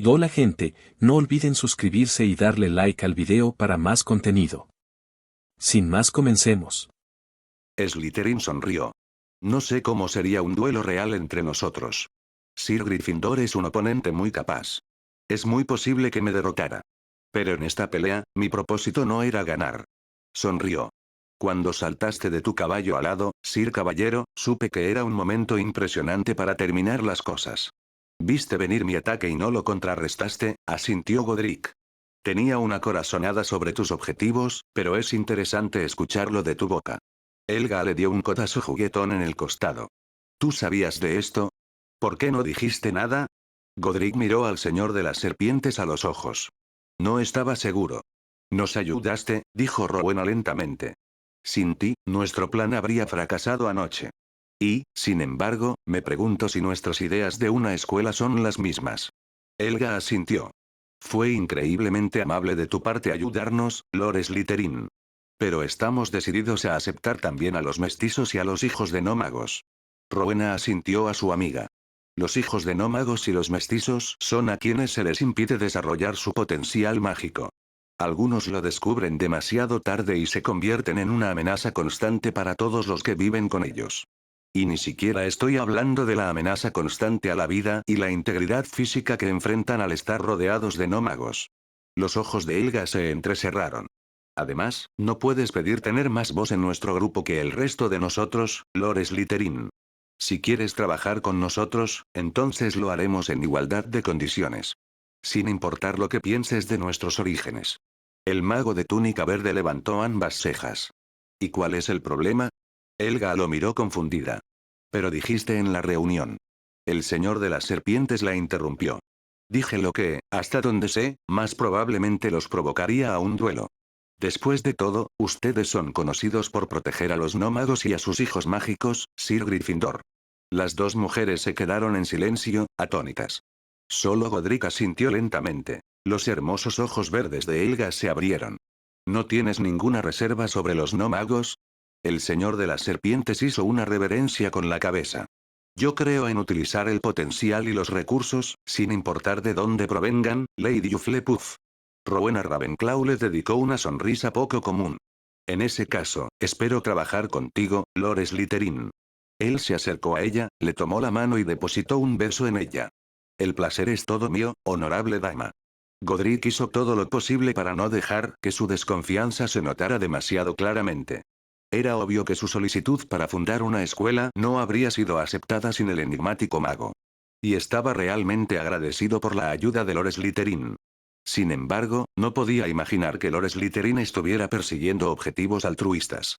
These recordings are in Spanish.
Hola gente, no olviden suscribirse y darle like al video para más contenido. Sin más comencemos. Slytherin sonrió. No sé cómo sería un duelo real entre nosotros. Sir Gryffindor es un oponente muy capaz. Es muy posible que me derrotara. Pero en esta pelea, mi propósito no era ganar. Sonrió. Cuando saltaste de tu caballo alado, Sir Caballero, supe que era un momento impresionante para terminar las cosas. Viste venir mi ataque y no lo contrarrestaste, asintió Godric. Tenía una corazonada sobre tus objetivos, pero es interesante escucharlo de tu boca. Helga le dio un codazo juguetón en el costado. ¿Tú sabías de esto? ¿Por qué no dijiste nada? Godric miró al señor de las serpientes a los ojos. No estaba seguro. Nos ayudaste, dijo Rowena lentamente. Sin ti, nuestro plan habría fracasado anoche. Y, sin embargo, me pregunto si nuestras ideas de una escuela son las mismas. Helga asintió. Fue increíblemente amable de tu parte ayudarnos, Lord Slytherin. Pero estamos decididos a aceptar también a los mestizos y a los hijos de no magos. Rowena asintió a su amiga. Los hijos de no magos y los mestizos son a quienes se les impide desarrollar su potencial mágico. Algunos lo descubren demasiado tarde y se convierten en una amenaza constante para todos los que viven con ellos. Y ni siquiera estoy hablando de la amenaza constante a la vida y la integridad física que enfrentan al estar rodeados de no magos. Los ojos de Helga se entrecerraron. Además, no puedes pedir tener más voz en nuestro grupo que el resto de nosotros, Lord Slytherin. Si quieres trabajar con nosotros, entonces lo haremos en igualdad de condiciones. Sin importar lo que pienses de nuestros orígenes. El mago de túnica verde levantó ambas cejas. ¿Y cuál es el problema? Helga lo miró confundida. Pero dijiste en la reunión. El señor de las serpientes la interrumpió. Dije lo que, hasta donde sé, más probablemente los provocaría a un duelo. Después de todo, ustedes son conocidos por proteger a los nómados y a sus hijos mágicos, Sir Gryffindor. Las dos mujeres se quedaron en silencio, atónitas. Solo Godric asintió lentamente. Los hermosos ojos verdes de Helga se abrieron. ¿No tienes ninguna reserva sobre los no magos? El señor de las serpientes hizo una reverencia con la cabeza. Yo creo en utilizar el potencial y los recursos, sin importar de dónde provengan, Lady Hufflepuff. Rowena Ravenclaw le dedicó una sonrisa poco común. En ese caso, espero trabajar contigo, Lord Slytherin. Él se acercó a ella, le tomó la mano y depositó un beso en ella. El placer es todo mío, honorable dama. Godric hizo todo lo posible para no dejar que su desconfianza se notara demasiado claramente. Era obvio que su solicitud para fundar una escuela no habría sido aceptada sin el enigmático mago. Y estaba realmente agradecido por la ayuda de Lord Slytherin. Sin embargo, no podía imaginar que Lord Slytherin estuviera persiguiendo objetivos altruistas.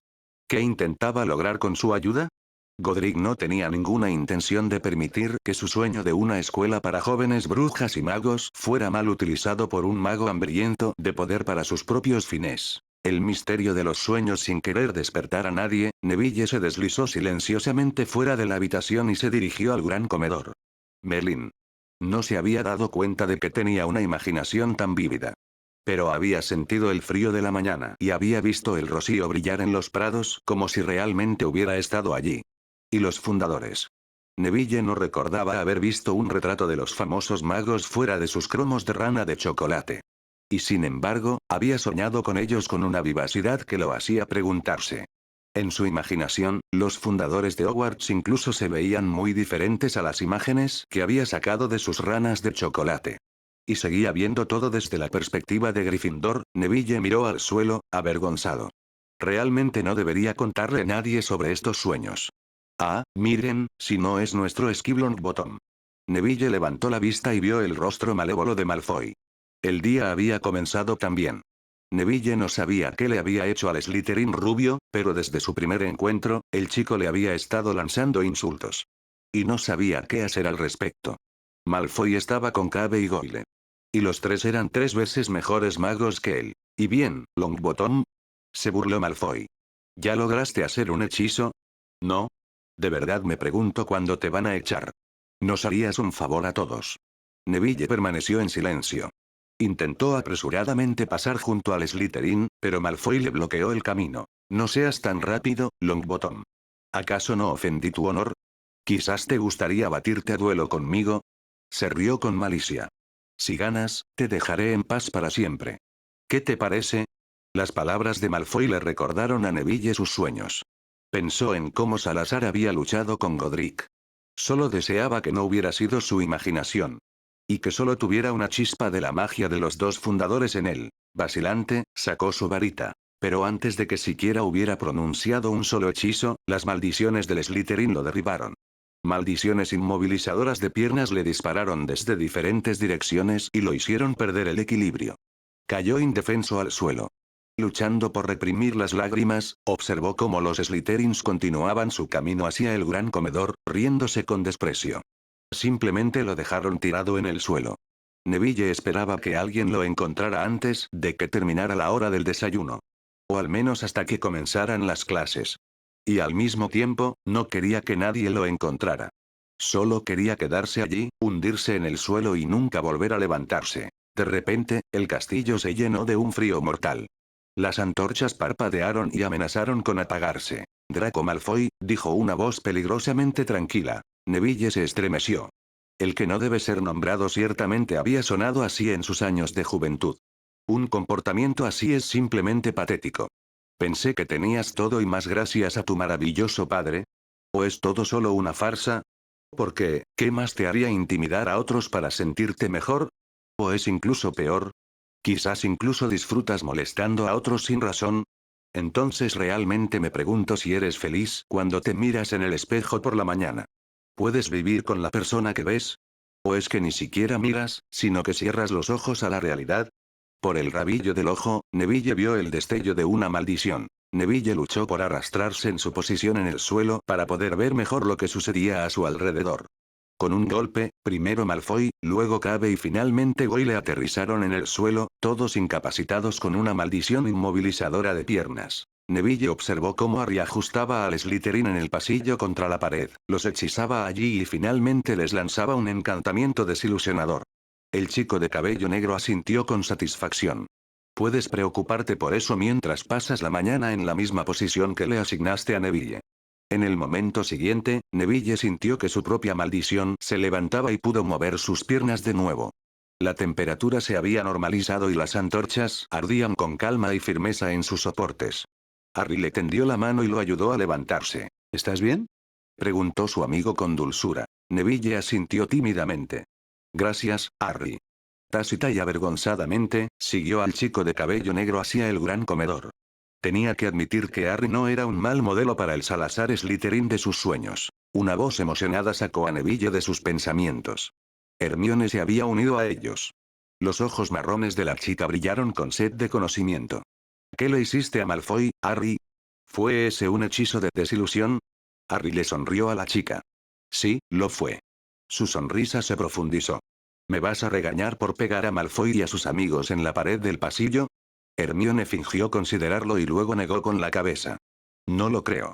¿Qué intentaba lograr con su ayuda? Godric no tenía ninguna intención de permitir que su sueño de una escuela para jóvenes brujas y magos fuera mal utilizado por un mago hambriento de poder para sus propios fines. El misterio de los sueños sin querer despertar a nadie, Neville se deslizó silenciosamente fuera de la habitación y se dirigió al gran comedor. Merlin. No se había dado cuenta de que tenía una imaginación tan vívida. Pero había sentido el frío de la mañana y había visto el rocío brillar en los prados como si realmente hubiera estado allí. Y los fundadores. Neville no recordaba haber visto un retrato de los famosos magos fuera de sus cromos de rana de chocolate. Y sin embargo, había soñado con ellos con una vivacidad que lo hacía preguntarse. En su imaginación, los fundadores de Hogwarts incluso se veían muy diferentes a las imágenes que había sacado de sus ranas de chocolate. Y seguía viendo todo desde la perspectiva de Gryffindor. Neville miró al suelo, avergonzado. Realmente no debería contarle a nadie sobre estos sueños. Ah, miren, si no es nuestro Longbottom. Neville levantó la vista y vio el rostro malévolo de Malfoy. El día había comenzado también. Neville no sabía qué le había hecho al Slytherin rubio, pero desde su primer encuentro, el chico le había estado lanzando insultos. Y no sabía qué hacer al respecto. Malfoy estaba con Cave y Goyle. Y los tres eran 3 veces mejores magos que él. ¿Y bien, Longbottom? Se burló Malfoy. ¿Ya lograste hacer un hechizo? No. De verdad me pregunto cuándo te van a echar. Nos harías un favor a todos. Neville permaneció en silencio. Intentó apresuradamente pasar junto al Slytherin, pero Malfoy le bloqueó el camino. No seas tan rápido, Longbottom. ¿Acaso no ofendí tu honor? ¿Quizás te gustaría batirte a duelo conmigo? Se rió con malicia. Si ganas, te dejaré en paz para siempre. ¿Qué te parece? Las palabras de Malfoy le recordaron a Neville sus sueños. Pensó en cómo Salazar había luchado con Godric. Solo deseaba que no hubiera sido su imaginación. Y que solo tuviera una chispa de la magia de los dos fundadores en él. Vacilante, sacó su varita. Pero antes de que siquiera hubiera pronunciado un solo hechizo, las maldiciones del Slytherin lo derribaron. Maldiciones inmovilizadoras de piernas le dispararon desde diferentes direcciones y lo hicieron perder el equilibrio. Cayó indefenso al suelo. Luchando por reprimir las lágrimas, observó cómo los Slytherins continuaban su camino hacia el gran comedor, riéndose con desprecio. Simplemente lo dejaron tirado en el suelo. Neville esperaba que alguien lo encontrara antes de que terminara la hora del desayuno. O al menos hasta que comenzaran las clases. Y al mismo tiempo, no quería que nadie lo encontrara. Solo quería quedarse allí, hundirse en el suelo y nunca volver a levantarse. De repente, el castillo se llenó de un frío mortal. Las antorchas parpadearon y amenazaron con apagarse. Draco Malfoy, dijo una voz peligrosamente tranquila. Neville se estremeció. El que no debe ser nombrado ciertamente había sonado así en sus años de juventud. Un comportamiento así es simplemente patético. Pensé que tenías todo y más gracias a tu maravilloso padre. ¿O es todo solo una farsa? Porque, ¿qué más te haría intimidar a otros para sentirte mejor? ¿O es incluso peor? Quizás incluso disfrutas molestando a otros sin razón. Entonces realmente me pregunto si eres feliz cuando te miras en el espejo por la mañana. ¿Puedes vivir con la persona que ves? ¿O es que ni siquiera miras, sino que cierras los ojos a la realidad? Por el rabillo del ojo, Neville vio el destello de una maldición. Neville luchó por arrastrarse en su posición en el suelo para poder ver mejor lo que sucedía a su alrededor. Con un golpe, primero Malfoy, luego Cave y finalmente Goyle aterrizaron en el suelo, todos incapacitados con una maldición inmovilizadora de piernas. Neville observó cómo Harry ajustaba al Slytherin en el pasillo contra la pared, los hechizaba allí y finalmente les lanzaba un encantamiento desilusionador. El chico de cabello negro asintió con satisfacción. Puedes preocuparte por eso mientras pasas la mañana en la misma posición que le asignaste a Neville. En el momento siguiente, Neville sintió que su propia maldición se levantaba y pudo mover sus piernas de nuevo. La temperatura se había normalizado y las antorchas ardían con calma y firmeza en sus soportes. Harry le tendió la mano y lo ayudó a levantarse. ¿Estás bien?, preguntó su amigo con dulzura. Neville asintió tímidamente. Gracias, Harry. Tácita y avergonzadamente, siguió al chico de cabello negro hacia el gran comedor. Tenía que admitir que Harry no era un mal modelo para el Salazar Slytherin de sus sueños. Una voz emocionada sacó a Neville de sus pensamientos. Hermione se había unido a ellos. Los ojos marrones de la chica brillaron con sed de conocimiento. ¿Qué le hiciste a Malfoy, Harry? ¿Fue ese un hechizo de desilusión? Harry le sonrió a la chica. Sí, lo fue. Su sonrisa se profundizó. ¿Me vas a regañar por pegar a Malfoy y a sus amigos en la pared del pasillo? Hermione fingió considerarlo y luego negó con la cabeza. No lo creo.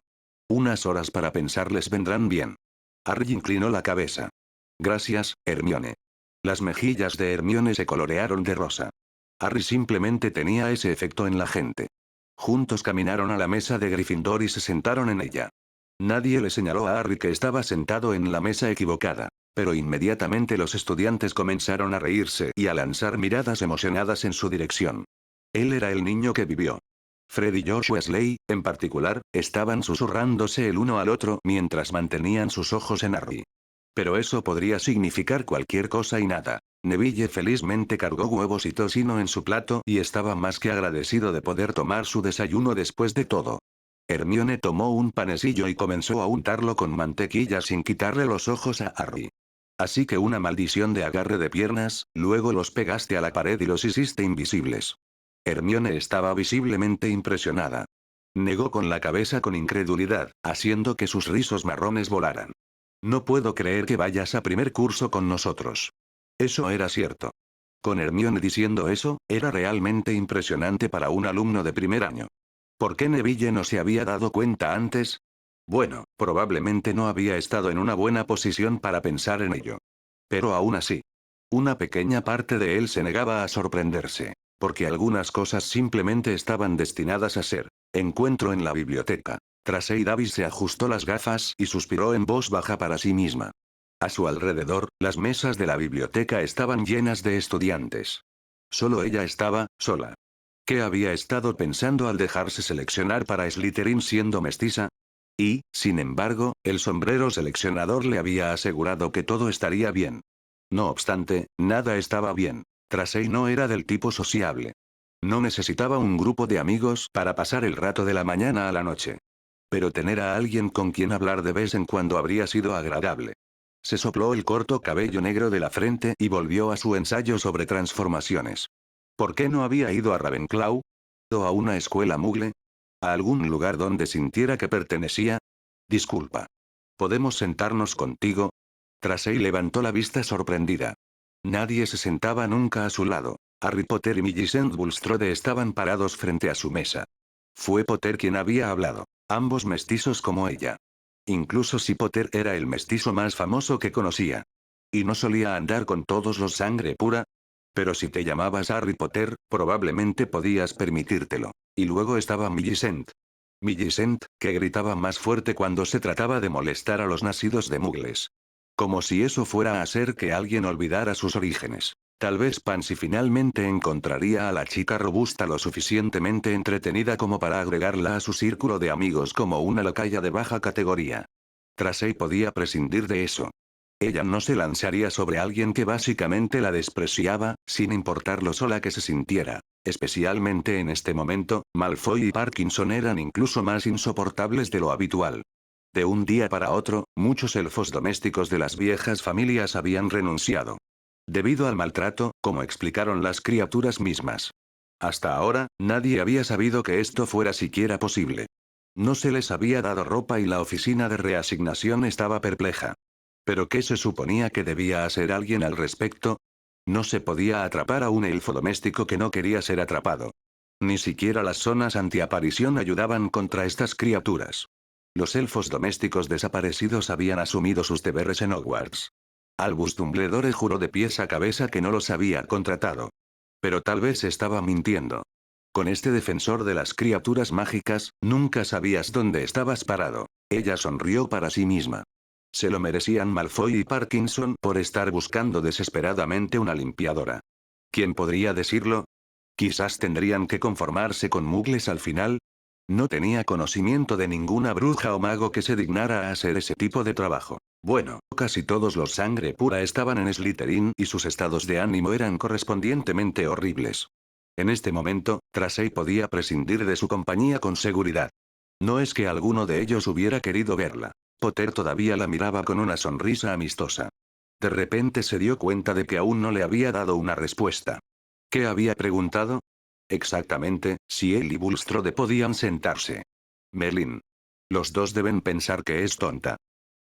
Unas horas para pensar les vendrán bien. Harry inclinó la cabeza. Gracias, Hermione. Las mejillas de Hermione se colorearon de rosa. Harry simplemente tenía ese efecto en la gente. Juntos caminaron a la mesa de Gryffindor y se sentaron en ella. Nadie le señaló a Harry que estaba sentado en la mesa equivocada, pero inmediatamente los estudiantes comenzaron a reírse y a lanzar miradas emocionadas en su dirección. Él era el niño que vivió. Fred y George Weasley, en particular, estaban susurrándose el uno al otro mientras mantenían sus ojos en Harry. Pero eso podría significar cualquier cosa y nada. Neville felizmente cargó huevos y tocino en su plato y estaba más que agradecido de poder tomar su desayuno después de todo. Hermione tomó un panecillo y comenzó a untarlo con mantequilla sin quitarle los ojos a Harry. Así que una maldición de agarre de piernas, luego los pegaste a la pared y los hiciste invisibles. Hermione estaba visiblemente impresionada. Negó con la cabeza con incredulidad, haciendo que sus rizos marrones volaran. No puedo creer que vayas a primer curso con nosotros. Eso era cierto. Con Hermione diciendo eso, era realmente impresionante para un alumno de primer año. ¿Por qué Neville no se había dado cuenta antes? Bueno, probablemente no había estado en una buena posición para pensar en ello. Pero aún así. Una pequeña parte de él se negaba a sorprenderse, porque algunas cosas simplemente estaban destinadas a ser. Encuentro en la biblioteca. Tracey Davis se ajustó las gafas y suspiró en voz baja para sí misma. A su alrededor, las mesas de la biblioteca estaban llenas de estudiantes. Solo ella estaba, sola. ¿Qué había estado pensando al dejarse seleccionar para Slytherin siendo mestiza? Y, sin embargo, el sombrero seleccionador le había asegurado que todo estaría bien. No obstante, nada estaba bien. Tracey no era del tipo sociable. No necesitaba un grupo de amigos para pasar el rato de la mañana a la noche. Pero tener a alguien con quien hablar de vez en cuando habría sido agradable. Se sopló el corto cabello negro de la frente y volvió a su ensayo sobre transformaciones. ¿Por qué no había ido a Ravenclaw? ¿O a una escuela Muggle? ¿A algún lugar donde sintiera que pertenecía? Disculpa. ¿Podemos sentarnos contigo? Tracey levantó la vista sorprendida. Nadie se sentaba nunca a su lado. Harry Potter y Millicent Bulstrode estaban parados frente a su mesa. Fue Potter quien había hablado. Ambos mestizos como ella. Incluso si Potter era el mestizo más famoso que conocía. Y no solía andar con todos los sangre pura. Pero si te llamabas Harry Potter, probablemente podías permitírtelo. Y luego estaba Millicent. Millicent, que gritaba más fuerte cuando se trataba de molestar a los nacidos de Muggles. Como si eso fuera a hacer que alguien olvidara sus orígenes. Tal vez Pansy finalmente encontraría a la chica robusta lo suficientemente entretenida como para agregarla a su círculo de amigos como una lacaya de baja categoría. Tracey podía prescindir de eso. Ella no se lanzaría sobre alguien que básicamente la despreciaba, sin importar lo sola que se sintiera. Especialmente en este momento, Malfoy y Parkinson eran incluso más insoportables de lo habitual. De un día para otro, muchos elfos domésticos de las viejas familias habían renunciado. Debido al maltrato, como explicaron las criaturas mismas. Hasta ahora, nadie había sabido que esto fuera siquiera posible. No se les había dado ropa y la oficina de reasignación estaba perpleja. ¿Pero qué se suponía que debía hacer alguien al respecto? No se podía atrapar a un elfo doméstico que no quería ser atrapado. Ni siquiera las zonas antiaparición ayudaban contra estas criaturas. Los elfos domésticos desaparecidos habían asumido sus deberes en Hogwarts. Albus Dumbledore juró de pies a cabeza que no los había contratado. Pero tal vez estaba mintiendo. Con este defensor de las criaturas mágicas, nunca sabías dónde estabas parado. Ella sonrió para sí misma. Se lo merecían Malfoy y Parkinson por estar buscando desesperadamente una limpiadora. ¿Quién podría decirlo? Quizás tendrían que conformarse con Muggles al final. No tenía conocimiento de ninguna bruja o mago que se dignara a hacer ese tipo de trabajo. Bueno, casi todos los sangre pura estaban en Slytherin y sus estados de ánimo eran correspondientemente horribles. En este momento, Tracey podía prescindir de su compañía con seguridad. No es que alguno de ellos hubiera querido verla. Potter todavía la miraba con una sonrisa amistosa. De repente se dio cuenta de que aún no le había dado una respuesta. ¿Qué había preguntado? Exactamente, si él y Bulstrode podían sentarse. Merlin. Los dos deben pensar que es tonta.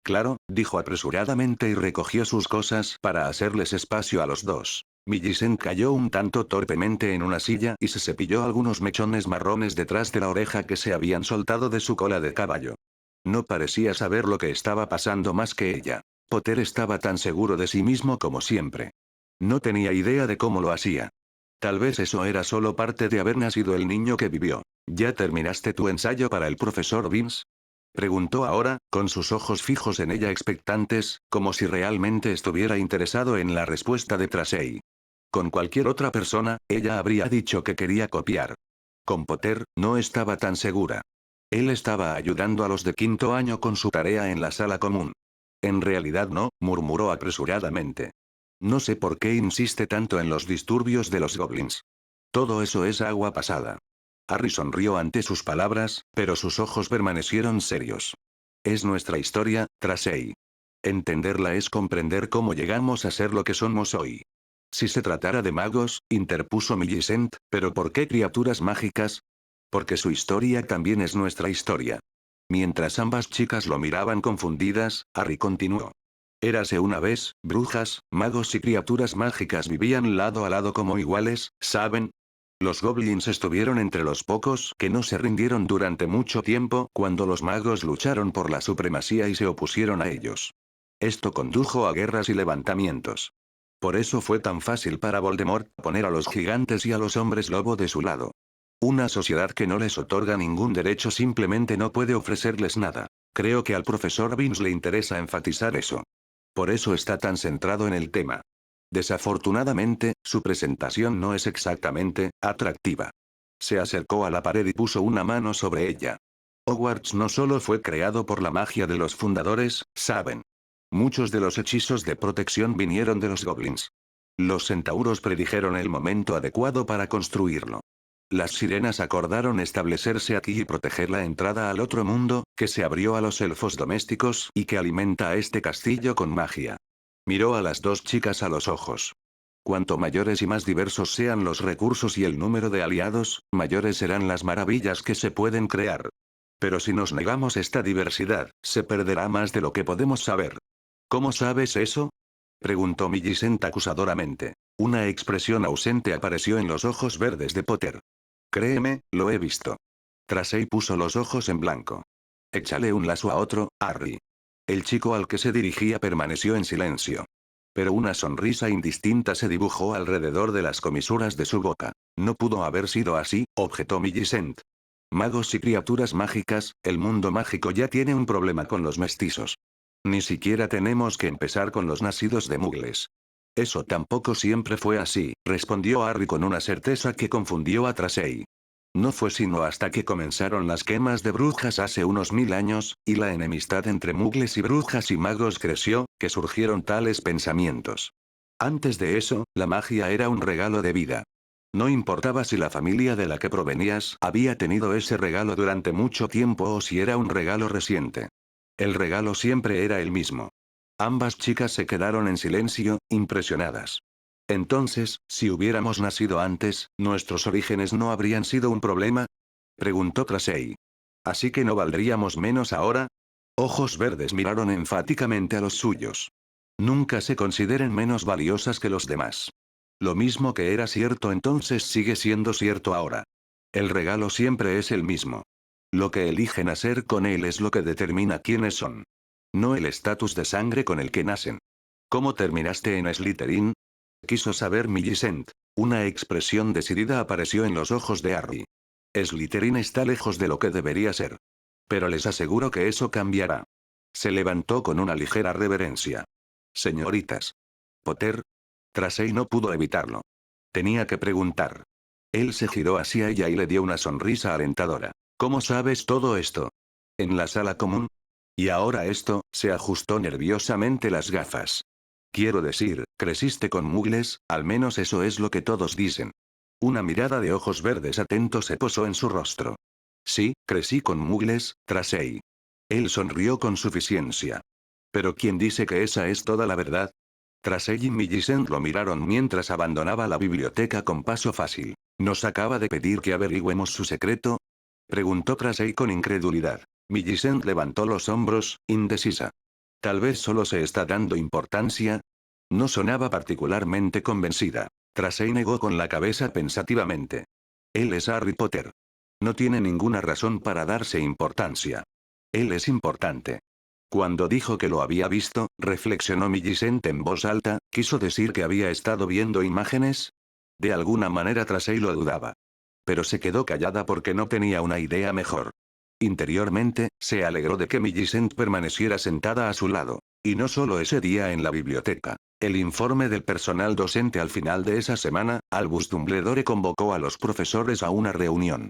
Claro, dijo apresuradamente y recogió sus cosas para hacerles espacio a los dos. Millicent cayó un tanto torpemente en una silla y se cepilló algunos mechones marrones detrás de la oreja que se habían soltado de su cola de caballo. No parecía saber lo que estaba pasando más que ella. Potter estaba tan seguro de sí mismo como siempre. No tenía idea de cómo lo hacía. Tal vez eso era solo parte de haber nacido el niño que vivió. ¿Ya terminaste tu ensayo para el profesor Vince? Preguntó ahora, con sus ojos fijos en ella expectantes, como si realmente estuviera interesado en la respuesta de Tracey. Con cualquier otra persona, ella habría dicho que quería copiar. Con Potter, no estaba tan segura. Él estaba ayudando a los de quinto año con su tarea en la sala común. En realidad no, murmuró apresuradamente. No sé por qué insiste tanto en los disturbios de los goblins. Todo eso es agua pasada. Harry sonrió ante sus palabras, pero sus ojos permanecieron serios. Es nuestra historia, Tracey. Entenderla es comprender cómo llegamos a ser lo que somos hoy. Si se tratara de magos, interpuso Millicent, ¿pero por qué criaturas mágicas? Porque su historia también es nuestra historia. Mientras ambas chicas lo miraban confundidas, Harry continuó. Érase una vez, brujas, magos y criaturas mágicas vivían lado a lado como iguales, ¿saben? Los goblins estuvieron entre los pocos que no se rindieron durante mucho tiempo cuando los magos lucharon por la supremacía y se opusieron a ellos. Esto condujo a guerras y levantamientos. Por eso fue tan fácil para Voldemort poner a los gigantes y a los hombres lobo de su lado. Una sociedad que no les otorga ningún derecho simplemente no puede ofrecerles nada. Creo que al profesor Vince le interesa enfatizar eso. Por eso está tan centrado en el tema. Desafortunadamente, su presentación no es exactamente atractiva. Se acercó a la pared y puso una mano sobre ella. Hogwarts no solo fue creado por la magia de los fundadores, ¿saben? Muchos de los hechizos de protección vinieron de los goblins. Los centauros predijeron el momento adecuado para construirlo. Las sirenas acordaron establecerse aquí y proteger la entrada al otro mundo, que se abrió a los elfos domésticos y que alimenta a este castillo con magia. Miró a las dos chicas a los ojos. Cuanto mayores y más diversos sean los recursos y el número de aliados, mayores serán las maravillas que se pueden crear. Pero si nos negamos esta diversidad, se perderá más de lo que podemos saber. ¿Cómo sabes eso? Preguntó Millicent acusadoramente. Una expresión ausente apareció en los ojos verdes de Potter. Créeme, lo he visto. Tracey puso los ojos en blanco. Échale un lazo a otro, Harry. El chico al que se dirigía permaneció en silencio. Pero una sonrisa indistinta se dibujó alrededor de las comisuras de su boca. No pudo haber sido así, objetó Millicent. Magos y criaturas mágicas, el mundo mágico ya tiene un problema con los mestizos. Ni siquiera tenemos que empezar con los nacidos de mugles. Eso tampoco siempre fue así, respondió Harry con una certeza que confundió a Tracey. No fue sino hasta que comenzaron las quemas de brujas hace unos 1000 años, y la enemistad entre mugles y brujas y magos creció, que surgieron tales pensamientos. Antes de eso, la magia era un regalo de vida. No importaba si la familia de la que provenías había tenido ese regalo durante mucho tiempo o si era un regalo reciente. El regalo siempre era el mismo. Ambas chicas se quedaron en silencio, impresionadas. Entonces, si hubiéramos nacido antes, ¿nuestros orígenes no habrían sido un problema? Preguntó Tracey. ¿Así que no valdríamos menos ahora? Ojos verdes miraron enfáticamente a los suyos. Nunca se consideren menos valiosas que los demás. Lo mismo que era cierto entonces sigue siendo cierto ahora. El regalo siempre es el mismo. Lo que eligen hacer con él es lo que determina quiénes son. No el estatus de sangre con el que nacen. ¿Cómo terminaste en Slytherin? Quiso saber Millicent. Una expresión decidida apareció en los ojos de Harry. Slytherin está lejos de lo que debería ser. Pero les aseguro que eso cambiará. Se levantó con una ligera reverencia. Señoritas. Potter. Tracey no pudo evitarlo. Tenía que preguntar. Él se giró hacia ella y le dio una sonrisa alentadora. ¿Cómo sabes todo esto? ¿En la sala común? Y ahora esto, se ajustó nerviosamente las gafas. Quiero decir, creciste con mugles, al menos eso es lo que todos dicen. Una mirada de ojos verdes atentos se posó en su rostro. Sí, crecí con mugles, Tracey. Él sonrió con suficiencia. Pero ¿quién dice que esa es toda la verdad? Tracey y Millicent lo miraron mientras abandonaba la biblioteca con paso fácil. ¿Nos acaba de pedir que averigüemos su secreto? Preguntó Tracey con incredulidad. Millicent levantó los hombros, indecisa. Tal vez solo se está dando importancia. No sonaba particularmente convencida. Tracey negó con la cabeza pensativamente. Él es Harry Potter. No tiene ninguna razón para darse importancia. Él es importante. Cuando dijo que lo había visto, reflexionó Millicent en voz alta, ¿quiso decir que había estado viendo imágenes? De alguna manera Tracey lo dudaba. Pero se quedó callada porque no tenía una idea mejor. Interiormente, se alegró de que Millicent permaneciera sentada a su lado. Y no solo ese día en la biblioteca. El informe del personal docente al final de esa semana, Albus Dumbledore convocó a los profesores a una reunión.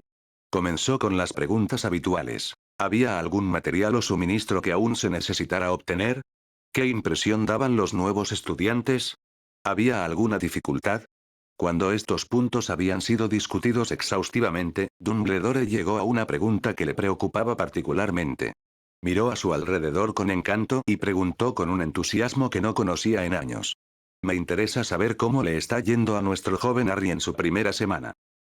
Comenzó con las preguntas habituales. ¿Había algún material o suministro que aún se necesitara obtener? ¿Qué impresión daban los nuevos estudiantes? ¿Había alguna dificultad? Cuando estos puntos habían sido discutidos exhaustivamente, Dumbledore llegó a una pregunta que le preocupaba particularmente. Miró a su alrededor con encanto y preguntó con un entusiasmo que no conocía en años. Me interesa saber cómo le está yendo a nuestro joven Harry en su primera semana.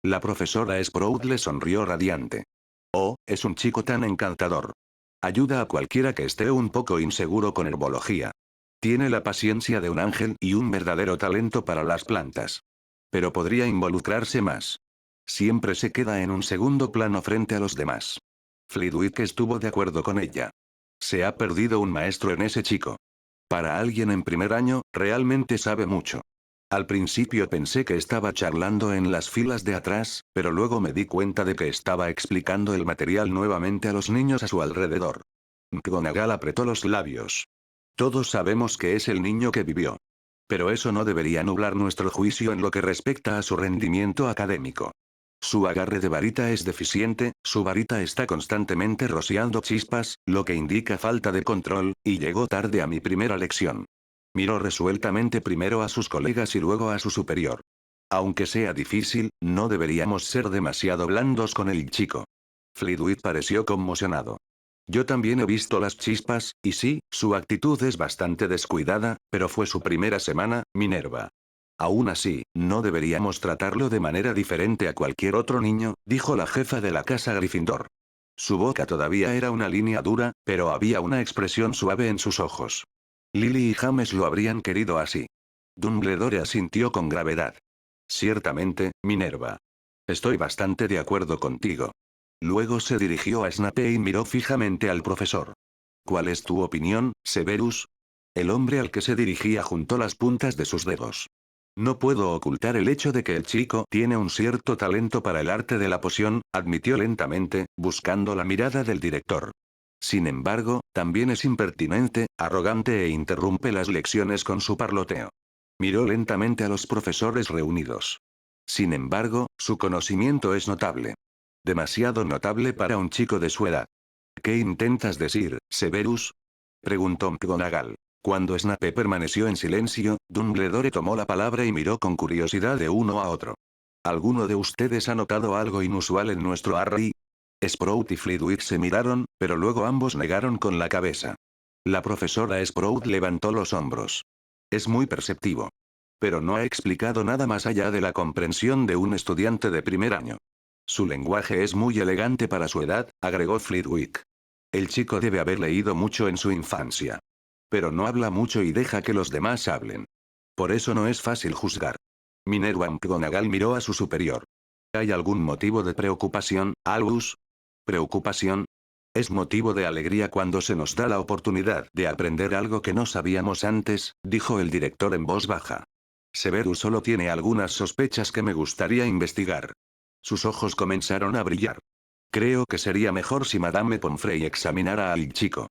La profesora Sprout le sonrió radiante. Oh, es un chico tan encantador. Ayuda a cualquiera que esté un poco inseguro con herbología. Tiene la paciencia de un ángel y un verdadero talento para las plantas. Pero podría involucrarse más. Siempre se queda en un segundo plano frente a los demás. Flitwick estuvo de acuerdo con ella. Se ha perdido un maestro en ese chico. Para alguien en primer año, realmente sabe mucho. Al principio pensé que estaba charlando en las filas de atrás, pero luego me di cuenta de que estaba explicando el material nuevamente a los niños a su alrededor. McGonagall apretó los labios. Todos sabemos que es el niño que vivió. Pero eso no debería nublar nuestro juicio en lo que respecta a su rendimiento académico. Su agarre de varita es deficiente, su varita está constantemente rociando chispas, lo que indica falta de control, y llegó tarde a mi primera lección. Miró resueltamente primero a sus colegas y luego a su superior. Aunque sea difícil, no deberíamos ser demasiado blandos con el chico. Flitwick pareció conmocionado. Yo también he visto las chispas, y sí, su actitud es bastante descuidada, pero fue su primera semana, Minerva. Aún así, no deberíamos tratarlo de manera diferente a cualquier otro niño, dijo la jefa de la casa Gryffindor. Su boca todavía era una línea dura, pero había una expresión suave en sus ojos. Lily y James lo habrían querido así. Dumbledore asintió con gravedad. Ciertamente, Minerva. Estoy bastante de acuerdo contigo. Luego se dirigió a Snape y miró fijamente al profesor. ¿Cuál es tu opinión, Severus? El hombre al que se dirigía juntó las puntas de sus dedos. No puedo ocultar el hecho de que el chico tiene un cierto talento para el arte de la poción, admitió lentamente, buscando la mirada del director. Sin embargo, también es impertinente, arrogante e interrumpe las lecciones con su parloteo. Miró lentamente a los profesores reunidos. Sin embargo, su conocimiento es notable. Demasiado notable para un chico de su edad. ¿Qué intentas decir, Severus? Preguntó McGonagall. Cuando Snape permaneció en silencio, Dumbledore tomó la palabra y miró con curiosidad de uno a otro. ¿Alguno de ustedes ha notado algo inusual en nuestro Harry? Sprout y Flitwick se miraron, pero luego ambos negaron con la cabeza. La profesora Sprout levantó los hombros. Es muy perceptivo. Pero no ha explicado nada más allá de la comprensión de un estudiante de primer año. Su lenguaje es muy elegante para su edad, agregó Flitwick. El chico debe haber leído mucho en su infancia. Pero no habla mucho y deja que los demás hablen. Por eso no es fácil juzgar. Minerva McGonagall miró a su superior. ¿Hay algún motivo de preocupación, Albus? ¿Preocupación? Es motivo de alegría cuando se nos da la oportunidad de aprender algo que no sabíamos antes, dijo el director en voz baja. Severus solo tiene algunas sospechas que me gustaría investigar. Sus ojos comenzaron a brillar. Creo que sería mejor si Madame Pomfrey examinara al chico.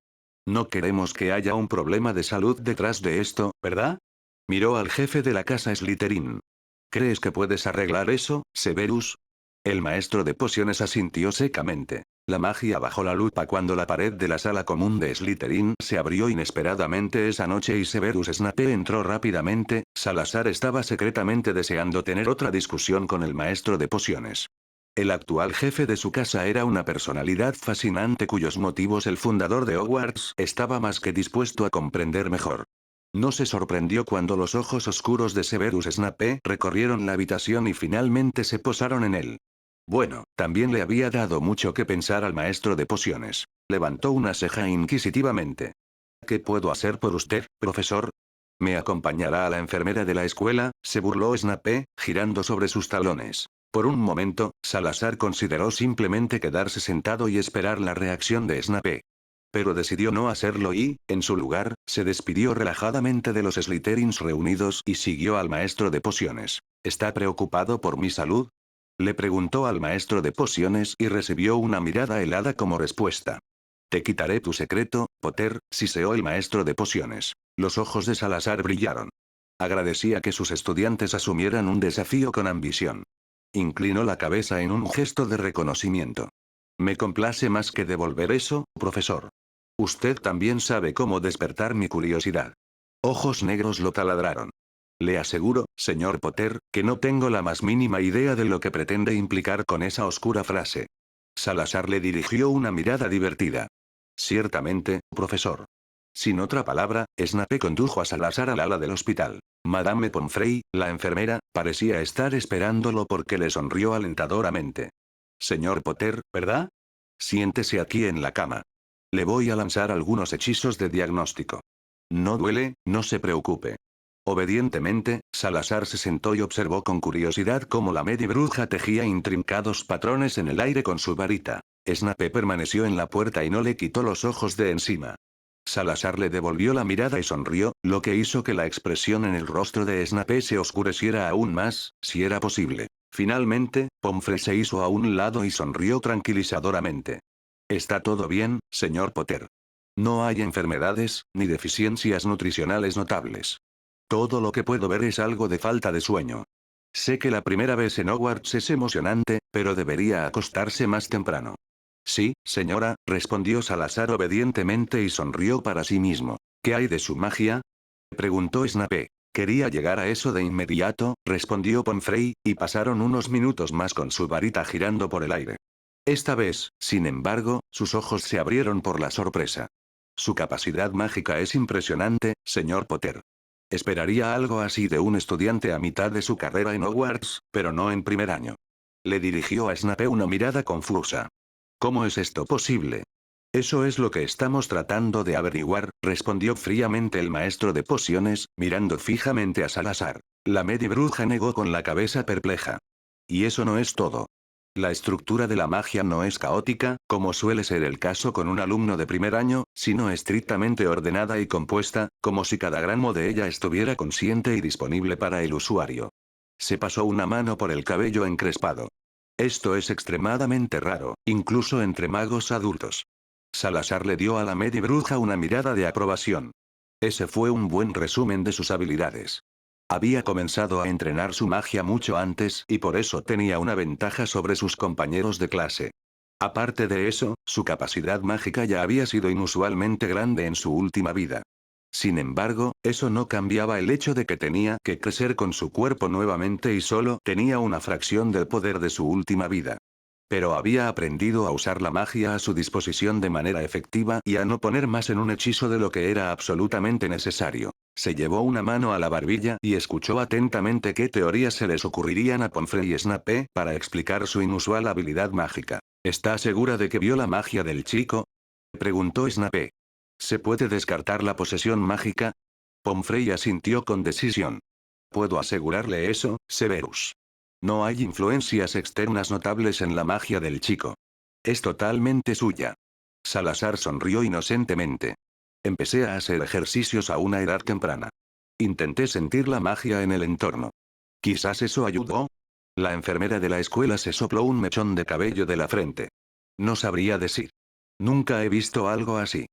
No queremos que haya un problema de salud detrás de esto, ¿verdad? Miró al jefe de la casa Slytherin. ¿Crees que puedes arreglar eso, Severus? El maestro de pociones asintió secamente. La magia bajó la lupa cuando la pared de la sala común de Slytherin se abrió inesperadamente esa noche y Severus Snape entró rápidamente. Salazar estaba secretamente deseando tener otra discusión con el maestro de pociones. El actual jefe de su casa era una personalidad fascinante cuyos motivos el fundador de Hogwarts estaba más que dispuesto a comprender mejor. No se sorprendió cuando los ojos oscuros de Severus Snape recorrieron la habitación y finalmente se posaron en él. Bueno, también le había dado mucho que pensar al maestro de pociones. Levantó una ceja inquisitivamente. ¿Qué puedo hacer por usted, profesor? ¿Me acompañará a la enfermera de la escuela? Se burló Snape, girando sobre sus talones. Por un momento, Salazar consideró simplemente quedarse sentado y esperar la reacción de Snape. Pero decidió no hacerlo y, en su lugar, se despidió relajadamente de los Slytherins reunidos y siguió al maestro de pociones. ¿Está preocupado por mi salud? Le preguntó al maestro de pociones y recibió una mirada helada como respuesta. Te quitaré tu secreto, Potter, siseó el maestro de pociones. Los ojos de Salazar brillaron. Agradecía que sus estudiantes asumieran un desafío con ambición. Inclinó la cabeza en un gesto de reconocimiento. Me complace más que devolver eso, profesor. Usted también sabe cómo despertar mi curiosidad. Ojos negros lo taladraron. Le aseguro, señor Potter, que no tengo la más mínima idea de lo que pretende implicar con esa oscura frase. Salazar le dirigió una mirada divertida. Ciertamente, profesor. Sin otra palabra, Snape condujo a Salazar al ala del hospital. Madame Pomfrey, la enfermera, parecía estar esperándolo porque le sonrió alentadoramente. Señor Potter, ¿verdad? Siéntese aquí en la cama. Le voy a lanzar algunos hechizos de diagnóstico. No duele, no se preocupe. Obedientemente, Salazar se sentó y observó con curiosidad cómo la medibruja tejía intrincados patrones en el aire con su varita. Snape permaneció en la puerta y no le quitó los ojos de encima. Salazar le devolvió la mirada y sonrió, lo que hizo que la expresión en el rostro de Snape se oscureciera aún más, si era posible. Finalmente, Pomfrey se hizo a un lado y sonrió tranquilizadoramente. ¿Está todo bien, señor Potter? No hay enfermedades, ni deficiencias nutricionales notables. Todo lo que puedo ver es algo de falta de sueño. Sé que la primera vez en Hogwarts es emocionante, pero debería acostarse más temprano. Sí, señora, respondió Salazar obedientemente y sonrió para sí mismo. ¿Qué hay de su magia? Preguntó Snape. Quería llegar a eso de inmediato, respondió Pomfrey, y pasaron unos minutos más con su varita girando por el aire. Esta vez, sin embargo, sus ojos se abrieron por la sorpresa. Su capacidad mágica es impresionante, señor Potter. Esperaría algo así de un estudiante a mitad de su carrera en Hogwarts, pero no en primer año. Le dirigió a Snape una mirada confusa. ¿Cómo es esto posible? Eso es lo que estamos tratando de averiguar, respondió fríamente el maestro de pociones, mirando fijamente a Salazar. La Medibruja negó con la cabeza perpleja. Y eso no es todo. La estructura de la magia no es caótica, como suele ser el caso con un alumno de primer año, sino estrictamente ordenada y compuesta, como si cada gramo de ella estuviera consciente y disponible para el usuario. Se pasó una mano por el cabello encrespado. Esto es extremadamente raro, incluso entre magos adultos. Salazar le dio a la Medibruja una mirada de aprobación. Ese fue un buen resumen de sus habilidades. Había comenzado a entrenar su magia mucho antes y por eso tenía una ventaja sobre sus compañeros de clase. Aparte de eso, su capacidad mágica ya había sido inusualmente grande en su última vida. Sin embargo, eso no cambiaba el hecho de que tenía que crecer con su cuerpo nuevamente y solo tenía una fracción del poder de su última vida. Pero había aprendido a usar la magia a su disposición de manera efectiva y a no poner más en un hechizo de lo que era absolutamente necesario. Se llevó una mano a la barbilla y escuchó atentamente qué teorías se les ocurrirían a Pomfrey y Snape para explicar su inusual habilidad mágica. ¿Está segura de que vio la magia del chico? Preguntó Snape. ¿Se puede descartar la posesión mágica? Pomfrey asintió con decisión. Puedo asegurarle eso, Severus. No hay influencias externas notables en la magia del chico. Es totalmente suya. Salazar sonrió inocentemente. Empecé a hacer ejercicios a una edad temprana. Intenté sentir la magia en el entorno. Quizás eso ayudó. La enfermera de la escuela se sopló un mechón de cabello de la frente. No sabría decir. Nunca he visto algo así.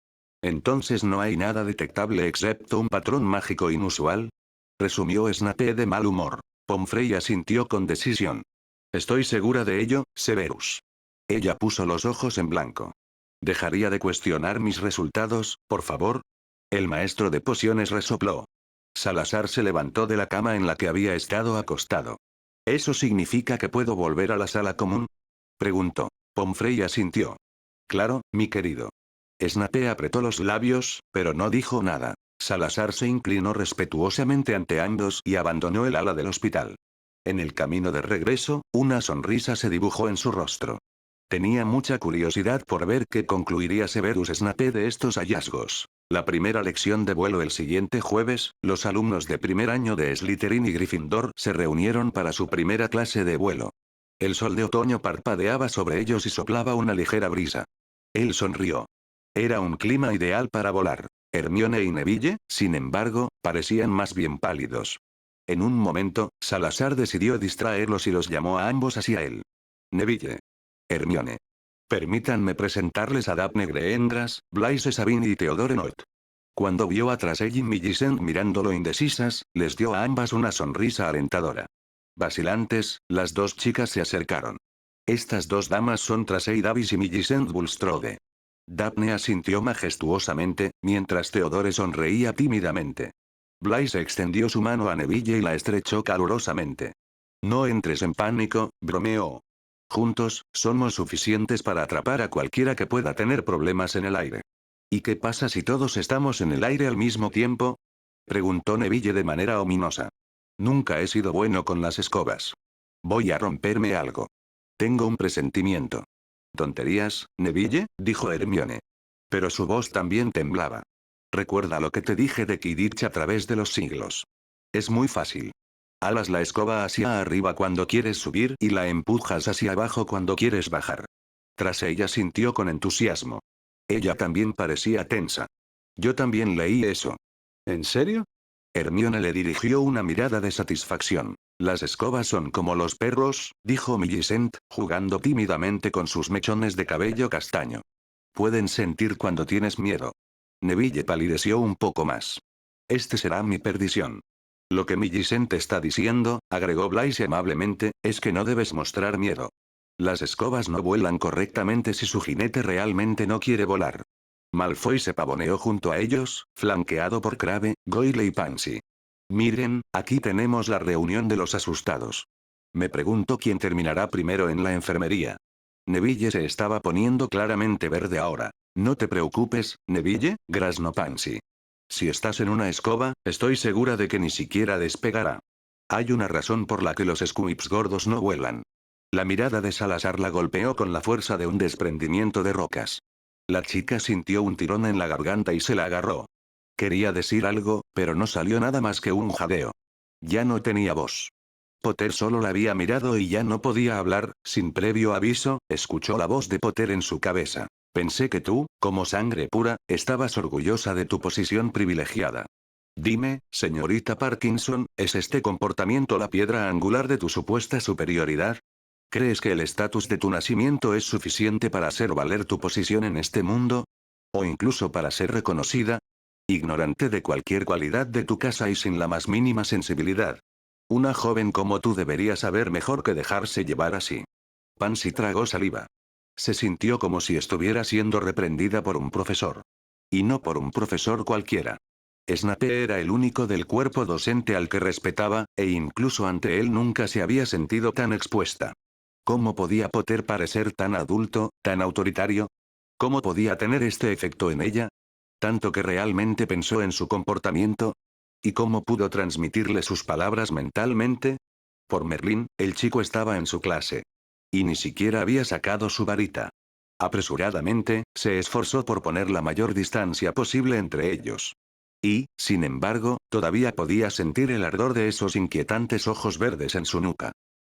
Entonces no hay nada detectable excepto un patrón mágico inusual. Resumió Snape de mal humor. Pomfrey asintió con decisión. Estoy segura de ello, Severus. Ella puso los ojos en blanco. ¿Dejaría de cuestionar mis resultados, por favor? El maestro de pociones resopló. Salazar se levantó de la cama en la que había estado acostado. ¿Eso significa que puedo volver a la sala común? Preguntó. Pomfrey asintió. Claro, mi querido. Snape apretó los labios, pero no dijo nada. Salazar se inclinó respetuosamente ante ambos y abandonó el ala del hospital. En el camino de regreso, una sonrisa se dibujó en su rostro. Tenía mucha curiosidad por ver qué concluiría Severus Snape de estos hallazgos. La primera lección de vuelo el siguiente jueves, los alumnos de primer año de Slytherin y Gryffindor se reunieron para su primera clase de vuelo. El sol de otoño parpadeaba sobre ellos y soplaba una ligera brisa. Él sonrió. Era un clima ideal para volar. Hermione y Neville, sin embargo, parecían más bien pálidos. En un momento, Salazar decidió distraerlos y los llamó a ambos hacia él. Neville. Hermione. Permítanme presentarles a Daphne Greengrass, Blaise Sabine y Theodore Not. Cuando vio a Tracey y Millicent mirándolo indecisas, les dio a ambas una sonrisa alentadora. Vacilantes, las dos chicas se acercaron. Estas dos damas son Tracey Davis y Millicent Bulstrode. Daphne asintió majestuosamente, mientras Theodore sonreía tímidamente. Blaise extendió su mano a Neville y la estrechó calurosamente. No entres en pánico, bromeó. Juntos, somos suficientes para atrapar a cualquiera que pueda tener problemas en el aire. ¿Y qué pasa si todos estamos en el aire al mismo tiempo? Preguntó Neville de manera ominosa. Nunca he sido bueno con las escobas. Voy a romperme algo. Tengo un presentimiento. Tonterías, Neville, dijo Hermione. Pero su voz también temblaba. Recuerda lo que te dije de Quidditch a través de los siglos. Es muy fácil. Alas la escoba hacia arriba cuando quieres subir y la empujas hacia abajo cuando quieres bajar. Tras ella sintió con entusiasmo. Ella también parecía tensa. Yo también leí eso. ¿En serio? Hermione le dirigió una mirada de satisfacción. Las escobas son como los perros, dijo Millicent, jugando tímidamente con sus mechones de cabello castaño. Pueden sentir cuando tienes miedo. Neville palideció un poco más. Este será mi perdición. Lo que Millicent está diciendo, agregó Blaise amablemente, es que no debes mostrar miedo. Las escobas no vuelan correctamente si su jinete realmente no quiere volar. Malfoy se pavoneó junto a ellos, flanqueado por Crabbe, Goyle y Pansy. Miren, aquí tenemos la reunión de los asustados. Me pregunto quién terminará primero en la enfermería. Neville se estaba poniendo claramente verde ahora. No te preocupes, Neville, graznó Pansy. Si estás en una escoba, estoy segura de que ni siquiera despegará. Hay una razón por la que los squibs gordos no vuelan. La mirada de Salazar la golpeó con la fuerza de un desprendimiento de rocas. La chica sintió un tirón en la garganta y se la agarró. Quería decir algo, pero no salió nada más que un jadeo. Ya no tenía voz. Potter solo la había mirado y ya no podía hablar, sin previo aviso, escuchó la voz de Potter en su cabeza. Pensé que tú, como sangre pura, estabas orgullosa de tu posición privilegiada. Dime, señorita Parkinson, ¿es este comportamiento la piedra angular de tu supuesta superioridad? ¿Crees que el estatus de tu nacimiento es suficiente para hacer valer tu posición en este mundo? ¿O incluso para ser reconocida? Ignorante de cualquier cualidad de tu casa y sin la más mínima sensibilidad. Una joven como tú debería saber mejor que dejarse llevar así. Pansy tragó saliva. Se sintió como si estuviera siendo reprendida por un profesor. Y no por un profesor cualquiera. Snape era el único del cuerpo docente al que respetaba, e incluso ante él nunca se había sentido tan expuesta. ¿Cómo podía Potter parecer tan adulto, tan autoritario? ¿Cómo podía tener este efecto en ella? Tanto que realmente pensó en su comportamiento. ¿Y cómo pudo transmitirle sus palabras mentalmente? Por Merlín, el chico estaba en su clase. Y ni siquiera había sacado su varita. Apresuradamente, se esforzó por poner la mayor distancia posible entre ellos. Y, sin embargo, todavía podía sentir el ardor de esos inquietantes ojos verdes en su nuca.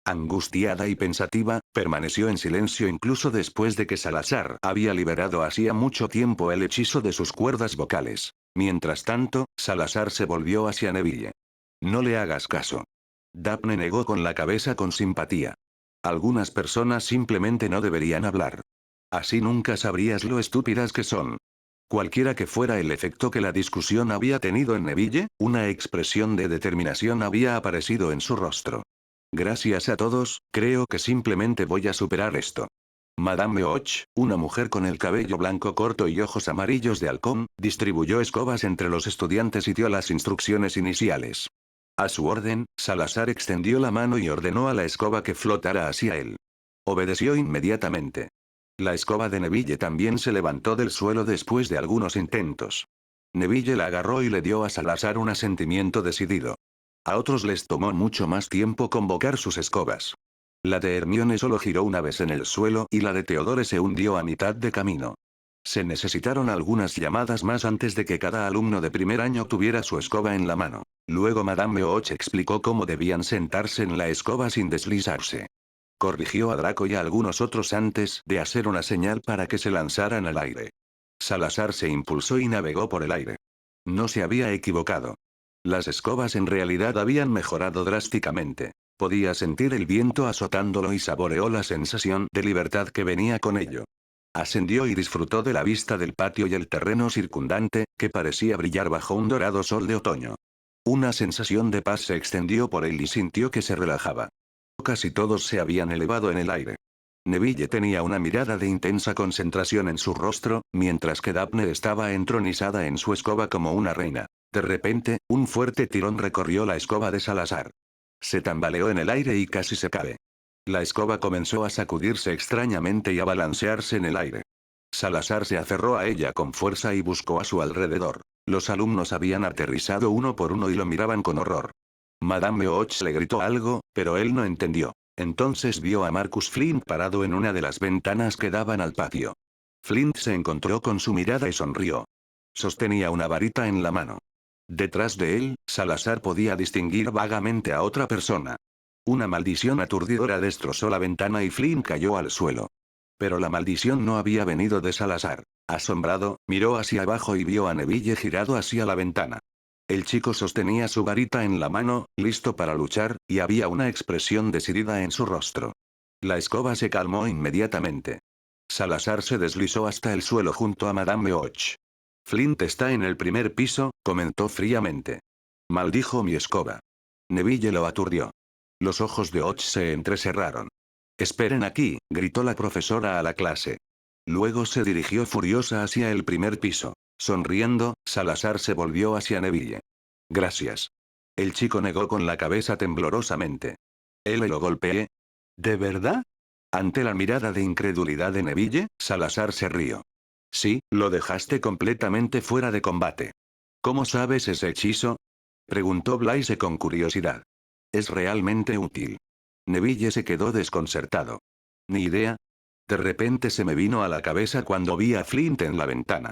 Angustiada y pensativa, permaneció en silencio incluso después de que Salazar había liberado hacía mucho tiempo el hechizo de sus cuerdas vocales. Mientras tanto, Salazar se volvió hacia Neville. No le hagas caso. Daphne negó con la cabeza con simpatía. Algunas personas simplemente no deberían hablar. Así nunca sabrías lo estúpidas que son. Cualquiera que fuera el efecto que la discusión había tenido en Neville, una expresión de determinación había aparecido en su rostro. Gracias a todos, creo que simplemente voy a superar esto. Madame Och, una mujer con el cabello blanco corto y ojos amarillos de halcón, distribuyó escobas entre los estudiantes y dio las instrucciones iniciales. A su orden, Salazar extendió la mano y ordenó a la escoba que flotara hacia él. Obedeció inmediatamente. La escoba de Neville también se levantó del suelo después de algunos intentos. Neville la agarró y le dio a Salazar un asentimiento decidido. A otros les tomó mucho más tiempo convocar sus escobas. La de Hermione solo giró una vez en el suelo y la de Theodore se hundió a mitad de camino. Se necesitaron algunas llamadas más antes de que cada alumno de primer año tuviera su escoba en la mano. Luego Madame Och explicó cómo debían sentarse en la escoba sin deslizarse. Corrigió a Draco y a algunos otros antes de hacer una señal para que se lanzaran al aire. Salazar se impulsó y navegó por el aire. No se había equivocado. Las escobas en realidad habían mejorado drásticamente. Podía sentir el viento azotándolo y saboreó la sensación de libertad que venía con ello. Ascendió y disfrutó de la vista del patio y el terreno circundante, que parecía brillar bajo un dorado sol de otoño. Una sensación de paz se extendió por él y sintió que se relajaba. Casi todos se habían elevado en el aire. Neville tenía una mirada de intensa concentración en su rostro, mientras que Daphne estaba entronizada en su escoba como una reina. De repente, un fuerte tirón recorrió la escoba de Salazar. Se tambaleó en el aire y casi se cae. La escoba comenzó a sacudirse extrañamente y a balancearse en el aire. Salazar se aferró a ella con fuerza y buscó a su alrededor. Los alumnos habían aterrizado uno por uno y lo miraban con horror. Madame Och le gritó algo, pero él no entendió. Entonces vio a Marcus Flint parado en una de las ventanas que daban al patio. Flint se encontró con su mirada y sonrió. Sostenía una varita en la mano. Detrás de él, Salazar podía distinguir vagamente a otra persona. Una maldición aturdidora destrozó la ventana y Flint cayó al suelo. Pero la maldición no había venido de Salazar. Asombrado, miró hacia abajo y vio a Neville girado hacia la ventana. El chico sostenía su varita en la mano, listo para luchar, y había una expresión decidida en su rostro. La escoba se calmó inmediatamente. Salazar se deslizó hasta el suelo junto a Madame Och. Flint está en el primer piso, comentó fríamente. Maldijo mi escoba. Neville lo aturdió. Los ojos de Och se entrecerraron. Esperen aquí, gritó la profesora a la clase. Luego se dirigió furiosa hacia el primer piso. Sonriendo, Salazar se volvió hacia Neville. Gracias. El chico negó con la cabeza temblorosamente. ¿Él lo golpeé? ¿De verdad? Ante la mirada de incredulidad de Neville, Salazar se rió. Sí, lo dejaste completamente fuera de combate. ¿Cómo sabes ese hechizo? Preguntó Blaise con curiosidad. Es realmente útil. Neville se quedó desconcertado. Ni idea. De repente se me vino a la cabeza cuando vi a Flint en la ventana.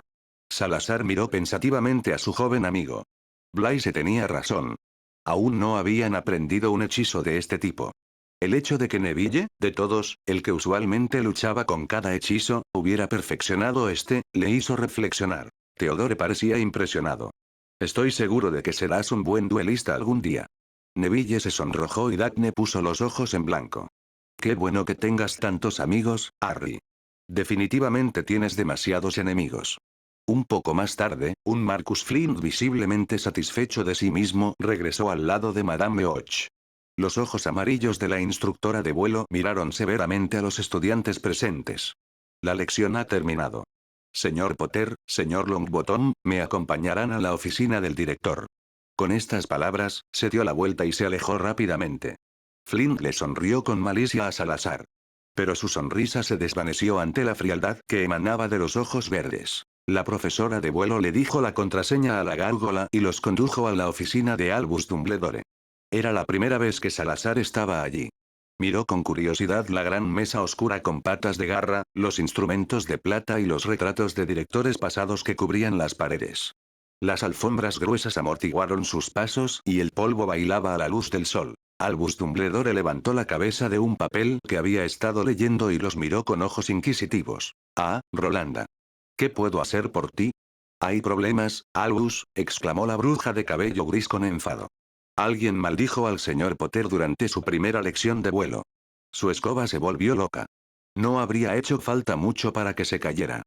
Salazar miró pensativamente a su joven amigo. Blaise tenía razón. Aún no habían aprendido un hechizo de este tipo. El hecho de que Neville, de todos, el que usualmente luchaba con cada hechizo, hubiera perfeccionado este, le hizo reflexionar. Theodore parecía impresionado. Estoy seguro de que serás un buen duelista algún día. Neville se sonrojó y Daphne puso los ojos en blanco. Qué bueno que tengas tantos amigos, Harry. Definitivamente tienes demasiados enemigos. Un poco más tarde, un Marcus Flint visiblemente satisfecho de sí mismo regresó al lado de Madame Hodge. Los ojos amarillos de la instructora de vuelo miraron severamente a los estudiantes presentes. La lección ha terminado. Señor Potter, señor Longbottom, me acompañarán a la oficina del director. Con estas palabras, se dio la vuelta y se alejó rápidamente. Flint le sonrió con malicia a Salazar. Pero su sonrisa se desvaneció ante la frialdad que emanaba de los ojos verdes. La profesora de vuelo le dijo la contraseña a la gárgola y los condujo a la oficina de Albus Dumbledore. Era la primera vez que Salazar estaba allí. Miró con curiosidad la gran mesa oscura con patas de garra, los instrumentos de plata y los retratos de directores pasados que cubrían las paredes. Las alfombras gruesas amortiguaron sus pasos y el polvo bailaba a la luz del sol. Albus Dumbledore levantó la cabeza de un papel que había estado leyendo y los miró con ojos inquisitivos. Ah, Rolanda. ¿Qué puedo hacer por ti? ¿Hay problemas, Albus? Exclamó la bruja de cabello gris con enfado. Alguien maldijo al señor Potter durante su primera lección de vuelo. Su escoba se volvió loca. No habría hecho falta mucho para que se cayera.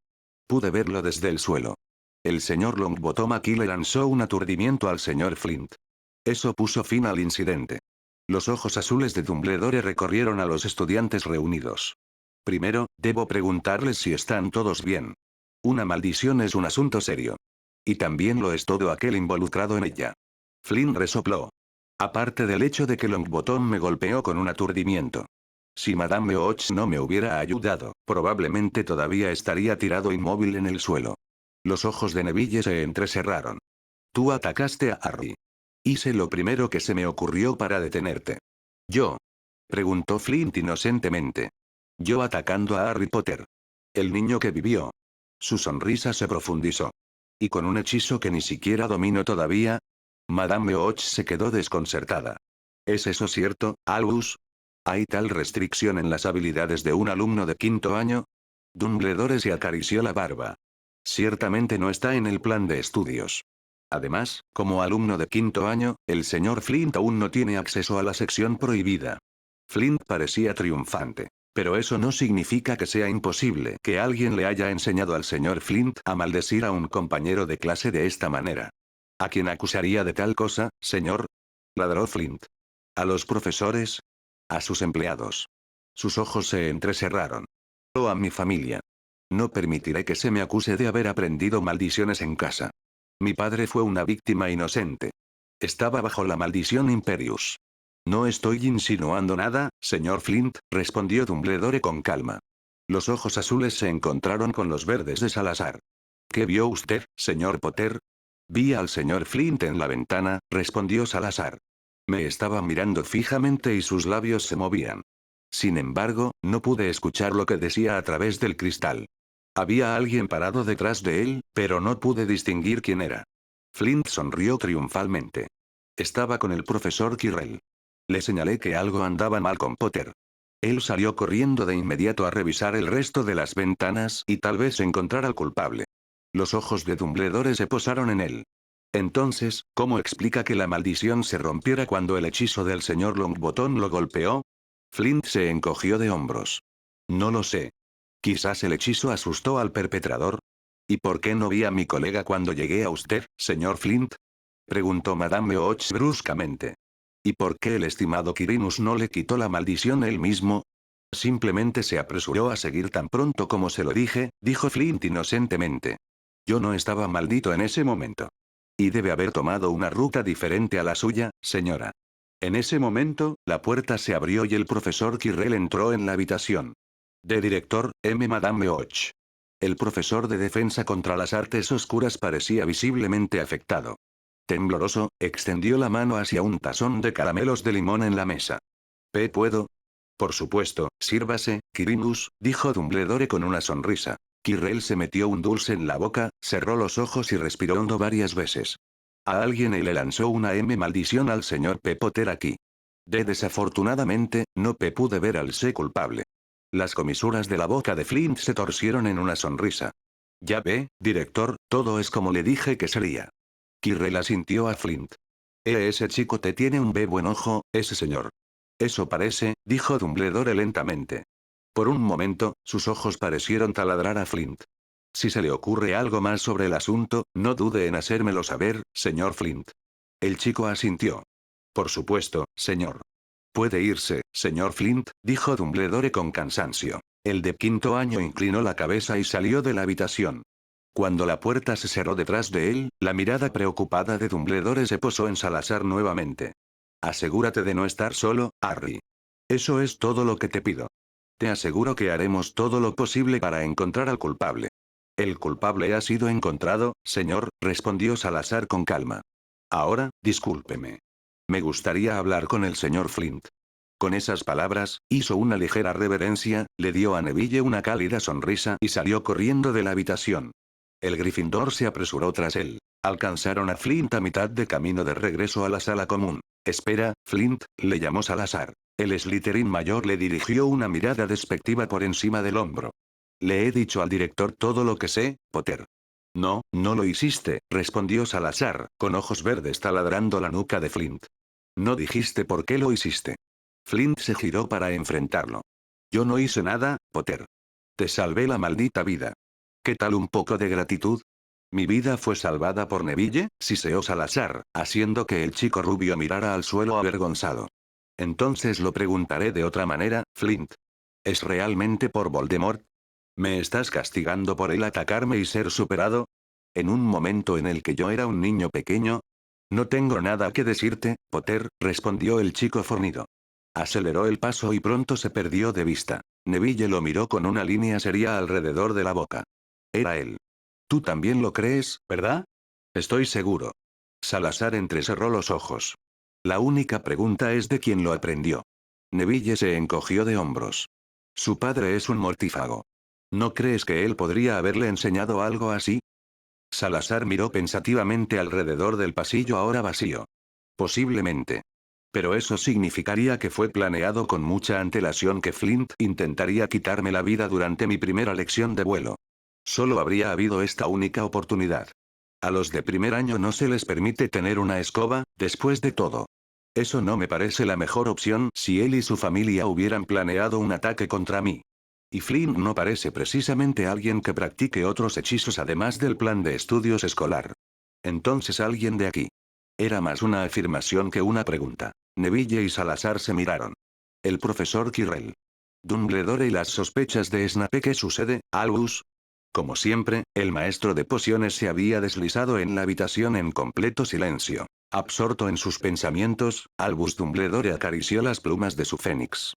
Pude verlo desde el suelo. El señor Longbottom aquí le lanzó un aturdimiento al señor Flint. Eso puso fin al incidente. Los ojos azules de Dumbledore recorrieron a los estudiantes reunidos. Primero, debo preguntarles si están todos bien. Una maldición es un asunto serio. Y también lo es todo aquel involucrado en ella. Flint resopló. Aparte del hecho de que Longbottom me golpeó con un aturdimiento. Si Madame Hodge no me hubiera ayudado, probablemente todavía estaría tirado inmóvil en el suelo. Los ojos de Neville se entrecerraron. Tú atacaste a Harry. Hice lo primero que se me ocurrió para detenerte. ¿Yo? Preguntó Flint inocentemente. Yo atacando a Harry Potter. El niño que vivió. Su sonrisa se profundizó. ¿Y con un hechizo que ni siquiera domino todavía? Madame Hodge se quedó desconcertada. ¿Es eso cierto, Albus? ¿Hay tal restricción en las habilidades de un alumno de quinto año? Dumbledore se acarició la barba. Ciertamente no está en el plan de estudios. Además, como alumno de quinto año, el señor Flint aún no tiene acceso a la sección prohibida. Flint parecía triunfante. Pero eso no significa que sea imposible que alguien le haya enseñado al señor Flint a maldecir a un compañero de clase de esta manera. ¿A quién acusaría de tal cosa, señor? Ladró Flint. ¿A los profesores? ¿A sus empleados? Sus ojos se entrecerraron. ¿O a mi familia? No permitiré que se me acuse de haber aprendido maldiciones en casa. Mi padre fue una víctima inocente. Estaba bajo la maldición Imperius. No estoy insinuando nada, señor Flint, respondió Dumbledore con calma. Los ojos azules se encontraron con los verdes de Salazar. ¿Qué vio usted, señor Potter? Vi al señor Flint en la ventana, respondió Salazar. Me estaba mirando fijamente y sus labios se movían. Sin embargo, no pude escuchar lo que decía a través del cristal. Había alguien parado detrás de él, pero no pude distinguir quién era. Flint sonrió triunfalmente. Estaba con el profesor Quirrell. Le señalé que algo andaba mal con Potter. Él salió corriendo de inmediato a revisar el resto de las ventanas y tal vez encontrar al culpable. Los ojos de Dumbledore se posaron en él. Entonces, ¿cómo explica que la maldición se rompiera cuando el hechizo del señor Longbottom lo golpeó? Flint se encogió de hombros. No lo sé. Quizás el hechizo asustó al perpetrador. ¿Y por qué no vi a mi colega cuando llegué a usted, señor Flint? Preguntó Madame Och bruscamente. ¿Y por qué el estimado Quirinus no le quitó la maldición él mismo? Simplemente se apresuró a seguir tan pronto como se lo dije, dijo Flint inocentemente. Yo no estaba maldito en ese momento. Y debe haber tomado una ruta diferente a la suya, señora. En ese momento, la puerta se abrió y el profesor Quirrell entró en la habitación. De director, Madame Och. El profesor de defensa contra las artes oscuras parecía visiblemente afectado. Tembloroso, extendió la mano hacia un tazón de caramelos de limón en la mesa. ¿Puedo? Por supuesto, sírvase, Quirinus, dijo Dumbledore con una sonrisa. Quirrell se metió un dulce en la boca, cerró los ojos y respiró hondo varias veces. A alguien le lanzó una maldición al señor P. Potter aquí. Desafortunadamente, no pude ver al C culpable. Las comisuras de la boca de Flint se torcieron en una sonrisa. Ya ve, director, todo es como le dije que sería. Quirrell asintió a Flint. Ese chico te tiene un buen ojo, ese señor. Eso parece, dijo Dumbledore lentamente. Por un momento, sus ojos parecieron taladrar a Flint. Si se le ocurre algo más sobre el asunto, no dude en hacérmelo saber, señor Flint. El chico asintió. Por supuesto, señor. Puede irse, señor Flint, dijo Dumbledore con cansancio. El de quinto año inclinó la cabeza y salió de la habitación. Cuando la puerta se cerró detrás de él, la mirada preocupada de Dumbledore se posó en Salazar nuevamente. Asegúrate de no estar solo, Harry. Eso es todo lo que te pido. Te aseguro que haremos todo lo posible para encontrar al culpable. El culpable ha sido encontrado, señor, respondió Salazar con calma. Ahora, discúlpeme. Me gustaría hablar con el señor Flint. Con esas palabras, hizo una ligera reverencia, le dio a Neville una cálida sonrisa y salió corriendo de la habitación. El Gryffindor se apresuró tras él. Alcanzaron a Flint a mitad de camino de regreso a la sala común. Espera, Flint, le llamó Salazar. El Slytherin mayor le dirigió una mirada despectiva por encima del hombro. Le he dicho al director todo lo que sé, Potter. No, no lo hiciste, respondió Salazar, con ojos verdes taladrando la nuca de Flint. No dijiste por qué lo hiciste. Flint se giró para enfrentarlo. Yo no hice nada, Potter. Te salvé la maldita vida. ¿Qué tal un poco de gratitud? Mi vida fue salvada por Neville, siseó Salazar, haciendo que el chico rubio mirara al suelo avergonzado. Entonces lo preguntaré de otra manera, Flint. ¿Es realmente por Voldemort? ¿Me estás castigando por el atacarme y ser superado? ¿En un momento en el que yo era un niño pequeño? No tengo nada que decirte, Potter, respondió el chico fornido. Aceleró el paso y pronto se perdió de vista. Neville lo miró con una línea seria alrededor de la boca. Era él. Tú también lo crees, ¿verdad? Estoy seguro. Salazar entrecerró los ojos. La única pregunta es de quién lo aprendió. Neville se encogió de hombros. Su padre es un mortífago. ¿No crees que él podría haberle enseñado algo así? Salazar miró pensativamente alrededor del pasillo ahora vacío. Posiblemente. Pero eso significaría que fue planeado con mucha antelación que Flint intentaría quitarme la vida durante mi primera lección de vuelo. Solo habría habido esta única oportunidad. A los de primer año no se les permite tener una escoba, después de todo. Eso no me parece la mejor opción si él y su familia hubieran planeado un ataque contra mí. Y Flint no parece precisamente alguien que practique otros hechizos además del plan de estudios escolar. Entonces alguien de aquí. Era más una afirmación que una pregunta. Neville y Salazar se miraron. El profesor Quirrell. Dumbledore y las sospechas de Snape. ¿Qué sucede, Albus? Como siempre, el maestro de pociones se había deslizado en la habitación en completo silencio. Absorto en sus pensamientos, Albus Dumbledore acarició las plumas de su fénix.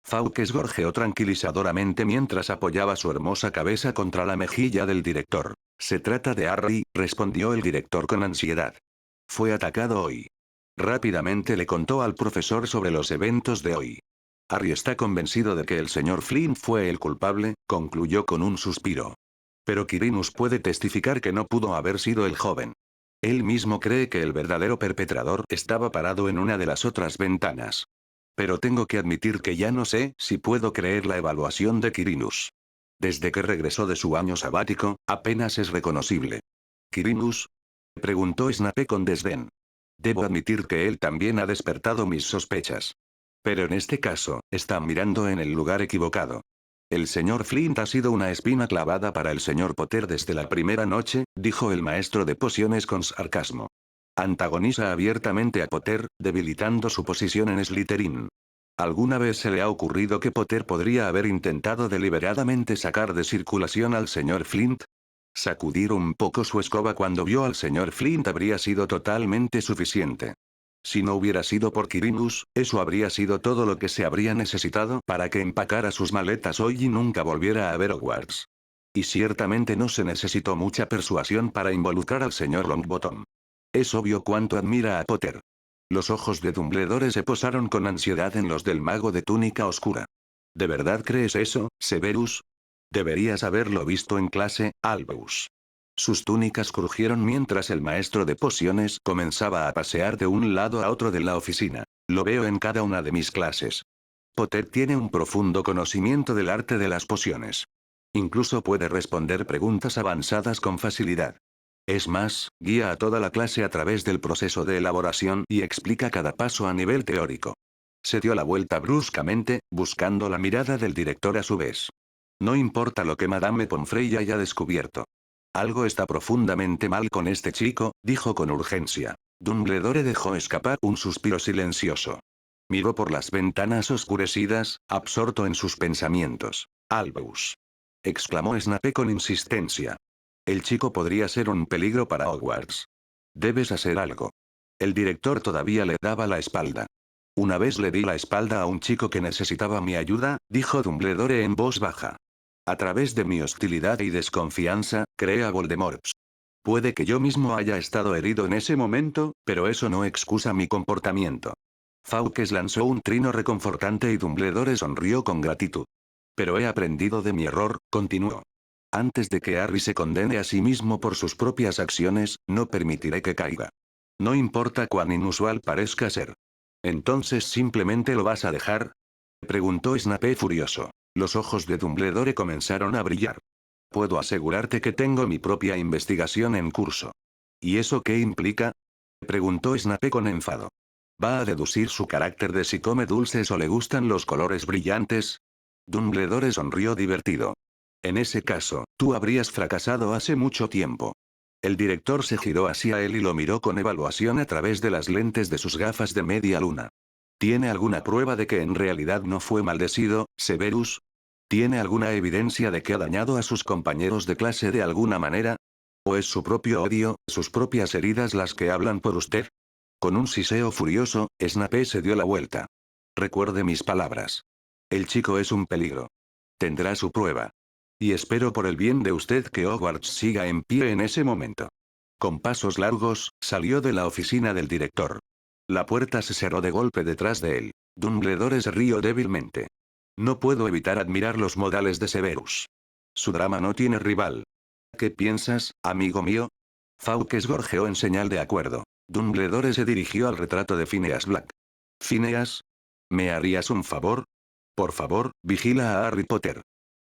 Fawkes gorjeó tranquilizadoramente mientras apoyaba su hermosa cabeza contra la mejilla del director. Se trata de Harry, respondió el director con ansiedad. Fue atacado hoy. Rápidamente le contó al profesor sobre los eventos de hoy. Harry está convencido de que el señor Flint fue el culpable, concluyó con un suspiro. Pero Quirinus puede testificar que no pudo haber sido el joven. Él mismo cree que el verdadero perpetrador estaba parado en una de las otras ventanas. Pero tengo que admitir que ya no sé si puedo creer la evaluación de Quirinus. Desde que regresó de su año sabático, apenas es reconocible. ¿Quirinus? Preguntó Snape con desdén. Debo admitir que él también ha despertado mis sospechas. Pero en este caso, está mirando en el lugar equivocado. El señor Flint ha sido una espina clavada para el señor Potter desde la primera noche, dijo el maestro de pociones con sarcasmo. Antagoniza abiertamente a Potter, debilitando su posición en Slytherin. ¿Alguna vez se le ha ocurrido que Potter podría haber intentado deliberadamente sacar de circulación al señor Flint? Sacudir un poco su escoba cuando vio al señor Flint habría sido totalmente suficiente. Si no hubiera sido por Quirinus, eso habría sido todo lo que se habría necesitado para que empacara sus maletas hoy y nunca volviera a ver Hogwarts. Y ciertamente no se necesitó mucha persuasión para involucrar al señor Longbottom. Es obvio cuánto admira a Potter. Los ojos de Dumbledore se posaron con ansiedad en los del mago de túnica oscura. ¿De verdad crees eso, Severus? Deberías haberlo visto en clase, Albus. Sus túnicas crujieron mientras el maestro de pociones comenzaba a pasear de un lado a otro de la oficina. Lo veo en cada una de mis clases. Potter tiene un profundo conocimiento del arte de las pociones. Incluso puede responder preguntas avanzadas con facilidad. Es más, guía a toda la clase a través del proceso de elaboración y explica cada paso a nivel teórico. Se dio la vuelta bruscamente, buscando la mirada del director a su vez. No importa lo que Madame Pomfrey haya descubierto. Algo está profundamente mal con este chico, dijo con urgencia. Dumbledore dejó escapar un suspiro silencioso. Miró por las ventanas oscurecidas, absorto en sus pensamientos. Albus. Exclamó Snape con insistencia. El chico podría ser un peligro para Hogwarts. Debes hacer algo. El director todavía le daba la espalda. Una vez le di la espalda a un chico que necesitaba mi ayuda, dijo Dumbledore en voz baja. A través de mi hostilidad y desconfianza, creé a Voldemort. Puede que yo mismo haya estado herido en ese momento, pero eso no excusa mi comportamiento. Fawkes lanzó un trino reconfortante y Dumbledore sonrió con gratitud. Pero he aprendido de mi error, continuó. Antes de que Harry se condene a sí mismo por sus propias acciones, no permitiré que caiga. No importa cuán inusual parezca ser. ¿Entonces simplemente lo vas a dejar? Preguntó Snape furioso. Los ojos de Dumbledore comenzaron a brillar. Puedo asegurarte que tengo mi propia investigación en curso. ¿Y eso qué implica? Preguntó Snape con enfado. ¿Va a deducir su carácter de si come dulces o le gustan los colores brillantes? Dumbledore sonrió divertido. En ese caso, tú habrías fracasado hace mucho tiempo. El director se giró hacia él y lo miró con evaluación a través de las lentes de sus gafas de media luna. ¿Tiene alguna prueba de que en realidad no fue maldecido, Severus? ¿Tiene alguna evidencia de que ha dañado a sus compañeros de clase de alguna manera? ¿O es su propio odio, sus propias heridas las que hablan por usted? Con un siseo furioso, Snape se dio la vuelta. Recuerde mis palabras. El chico es un peligro. Tendrá su prueba. Y espero por el bien de usted que Hogwarts siga en pie en ese momento. Con pasos largos, salió de la oficina del director. La puerta se cerró de golpe detrás de él. Dumbledore se rió débilmente. No puedo evitar admirar los modales de Severus. Su drama no tiene rival. ¿Qué piensas, amigo mío? Fawkes gorjeó en señal de acuerdo. Dumbledore se dirigió al retrato de Phineas Black. Phineas, ¿me harías un favor? Por favor, vigila a Harry Potter.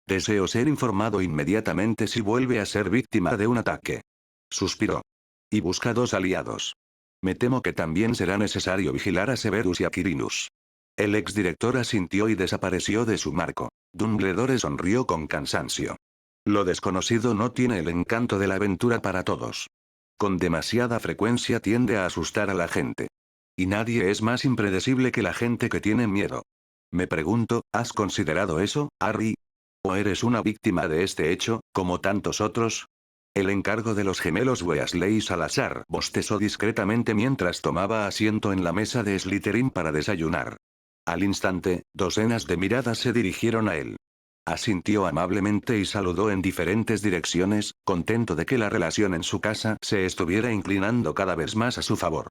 Deseo ser informado inmediatamente si vuelve a ser víctima de un ataque. Suspiró. Y busca dos aliados. Me temo que también será necesario vigilar a Severus y a Quirinus. El exdirector asintió y desapareció de su marco. Dumbledore sonrió con cansancio. Lo desconocido no tiene el encanto de la aventura para todos. Con demasiada frecuencia tiende a asustar a la gente. Y nadie es más impredecible que la gente que tiene miedo. Me pregunto, ¿has considerado eso, Harry? ¿O eres una víctima de este hecho, como tantos otros? El encargo de los gemelos Weasley Salazar bostezó discretamente mientras tomaba asiento en la mesa de Slytherin para desayunar. Al instante, docenas de miradas se dirigieron a él. Asintió amablemente y saludó en diferentes direcciones, contento de que la relación en su casa se estuviera inclinando cada vez más a su favor.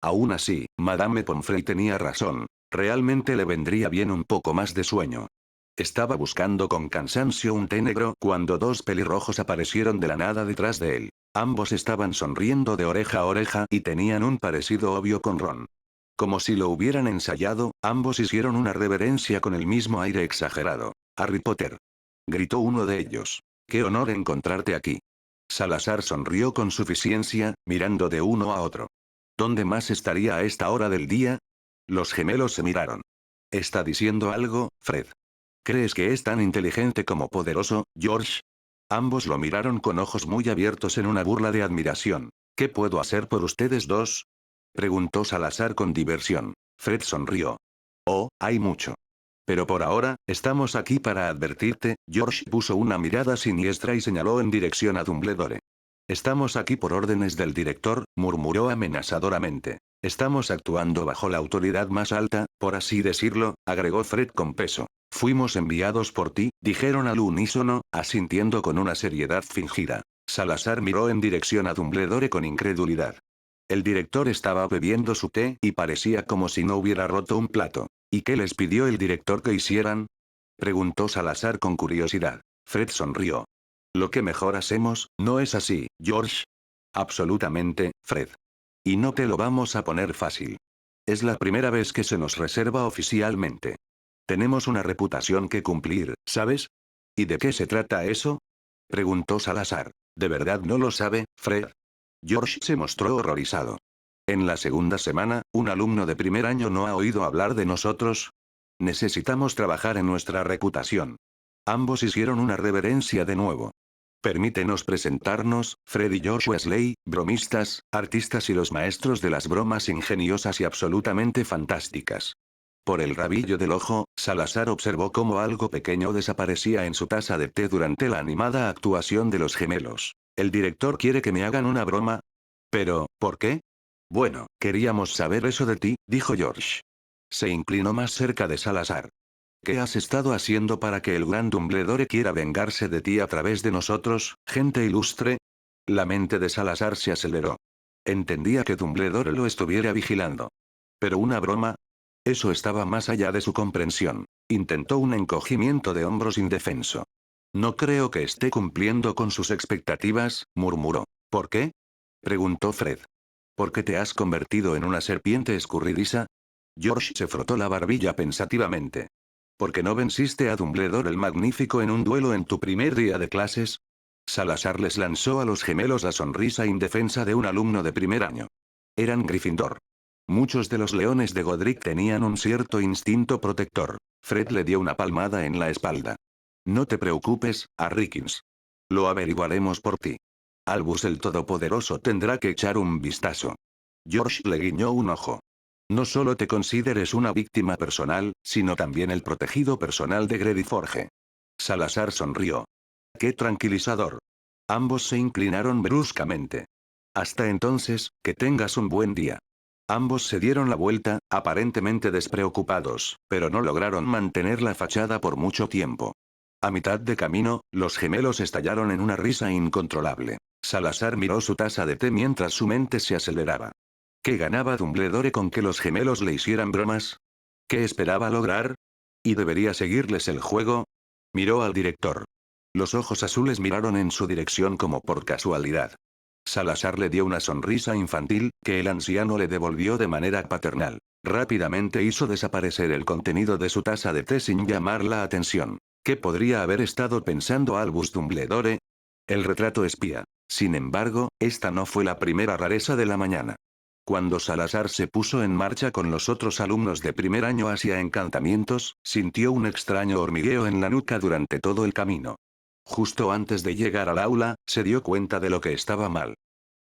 Aún así, Madame Pomfrey tenía razón, realmente le vendría bien un poco más de sueño. Estaba buscando con cansancio un té negro cuando dos pelirrojos aparecieron de la nada detrás de él. Ambos estaban sonriendo de oreja a oreja y tenían un parecido obvio con Ron. Como si lo hubieran ensayado, ambos hicieron una reverencia con el mismo aire exagerado. Harry Potter. Gritó uno de ellos. ¡Qué honor encontrarte aquí! Salazar sonrió con suficiencia, mirando de uno a otro. ¿Dónde más estaría a esta hora del día? Los gemelos se miraron. ¿Está diciendo algo, Fred? ¿Crees que es tan inteligente como poderoso, George? Ambos lo miraron con ojos muy abiertos en una burla de admiración. ¿Qué puedo hacer por ustedes dos? Preguntó Salazar con diversión. Fred sonrió. Oh, hay mucho. Pero por ahora, estamos aquí para advertirte. George puso una mirada siniestra y señaló en dirección a Dumbledore. Estamos aquí por órdenes del director, murmuró amenazadoramente. Estamos actuando bajo la autoridad más alta, por así decirlo, agregó Fred con peso. Fuimos enviados por ti, dijeron al unísono, asintiendo con una seriedad fingida. Salazar miró en dirección a Dumbledore con incredulidad. El director estaba bebiendo su té y parecía como si no hubiera roto un plato. ¿Y qué les pidió el director que hicieran? Preguntó Salazar con curiosidad. Fred sonrió. Lo que mejor hacemos, ¿no es así, George? Absolutamente, Fred. Y no te lo vamos a poner fácil. Es la primera vez que se nos reserva oficialmente. Tenemos una reputación que cumplir, ¿sabes? ¿Y de qué se trata eso? Preguntó Salazar. ¿De verdad no lo sabe, Fred? George se mostró horrorizado. En la segunda semana, un alumno de primer año no ha oído hablar de nosotros. Necesitamos trabajar en nuestra reputación. Ambos hicieron una reverencia de nuevo. Permítenos presentarnos, Fred y George Weasley, bromistas, artistas y los maestros de las bromas ingeniosas y absolutamente fantásticas. Por el rabillo del ojo, Salazar observó cómo algo pequeño desaparecía en su taza de té durante la animada actuación de los gemelos. ¿El director quiere que me hagan una broma? Pero, ¿por qué? Bueno, queríamos saber eso de ti, dijo George. Se inclinó más cerca de Salazar. ¿Qué has estado haciendo para que el gran Dumbledore quiera vengarse de ti a través de nosotros, gente ilustre? La mente de Salazar se aceleró. Entendía que Dumbledore lo estuviera vigilando. ¿Pero una broma? Eso estaba más allá de su comprensión. Intentó un encogimiento de hombros indefenso. No creo que esté cumpliendo con sus expectativas, murmuró. ¿Por qué? Preguntó Fred. ¿Por qué te has convertido en una serpiente escurridiza? George se frotó la barbilla pensativamente. ¿Por qué no venciste a Dumbledore el Magnífico en un duelo en tu primer día de clases? Salazar les lanzó a los gemelos la sonrisa indefensa de un alumno de primer año. Eran Gryffindor. Muchos de los leones de Godric tenían un cierto instinto protector. Fred le dio una palmada en la espalda. No te preocupes, Harrykins. Lo averiguaremos por ti. Albus el Todopoderoso tendrá que echar un vistazo. George le guiñó un ojo. No solo te consideres una víctima personal, sino también el protegido personal de Grediforge. Salazar sonrió. ¡Qué tranquilizador! Ambos se inclinaron bruscamente. Hasta entonces, que tengas un buen día. Ambos se dieron la vuelta, aparentemente despreocupados, pero no lograron mantener la fachada por mucho tiempo. A mitad de camino, los gemelos estallaron en una risa incontrolable. Salazar miró su taza de té mientras su mente se aceleraba. ¿Qué ganaba Dumbledore con que los gemelos le hicieran bromas? ¿Qué esperaba lograr? ¿Y debería seguirles el juego? Miró al director. Los ojos azules miraron en su dirección como por casualidad. Salazar le dio una sonrisa infantil, que el anciano le devolvió de manera paternal. Rápidamente hizo desaparecer el contenido de su taza de té sin llamar la atención. ¿Qué podría haber estado pensando Albus Dumbledore? El retrato espía. Sin embargo, esta no fue la primera rareza de la mañana. Cuando Salazar se puso en marcha con los otros alumnos de primer año hacia encantamientos, sintió un extraño hormigueo en la nuca durante todo el camino. Justo antes de llegar al aula, se dio cuenta de lo que estaba mal.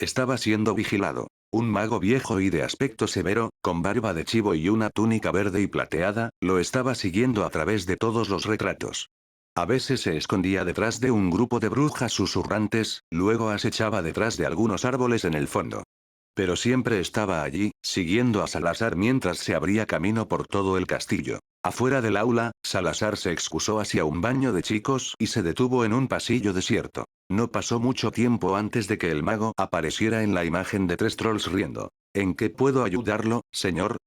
Estaba siendo vigilado. Un mago viejo y de aspecto severo, con barba de chivo y una túnica verde y plateada, lo estaba siguiendo a través de todos los retratos. A veces se escondía detrás de un grupo de brujas susurrantes, luego acechaba detrás de algunos árboles en el fondo. Pero siempre estaba allí, siguiendo a Salazar mientras se abría camino por todo el castillo. Afuera del aula, Salazar se excusó hacia un baño de chicos y se detuvo en un pasillo desierto. No pasó mucho tiempo antes de que el mago apareciera en la imagen de tres trolls riendo. ¿En qué puedo ayudarlo, señor?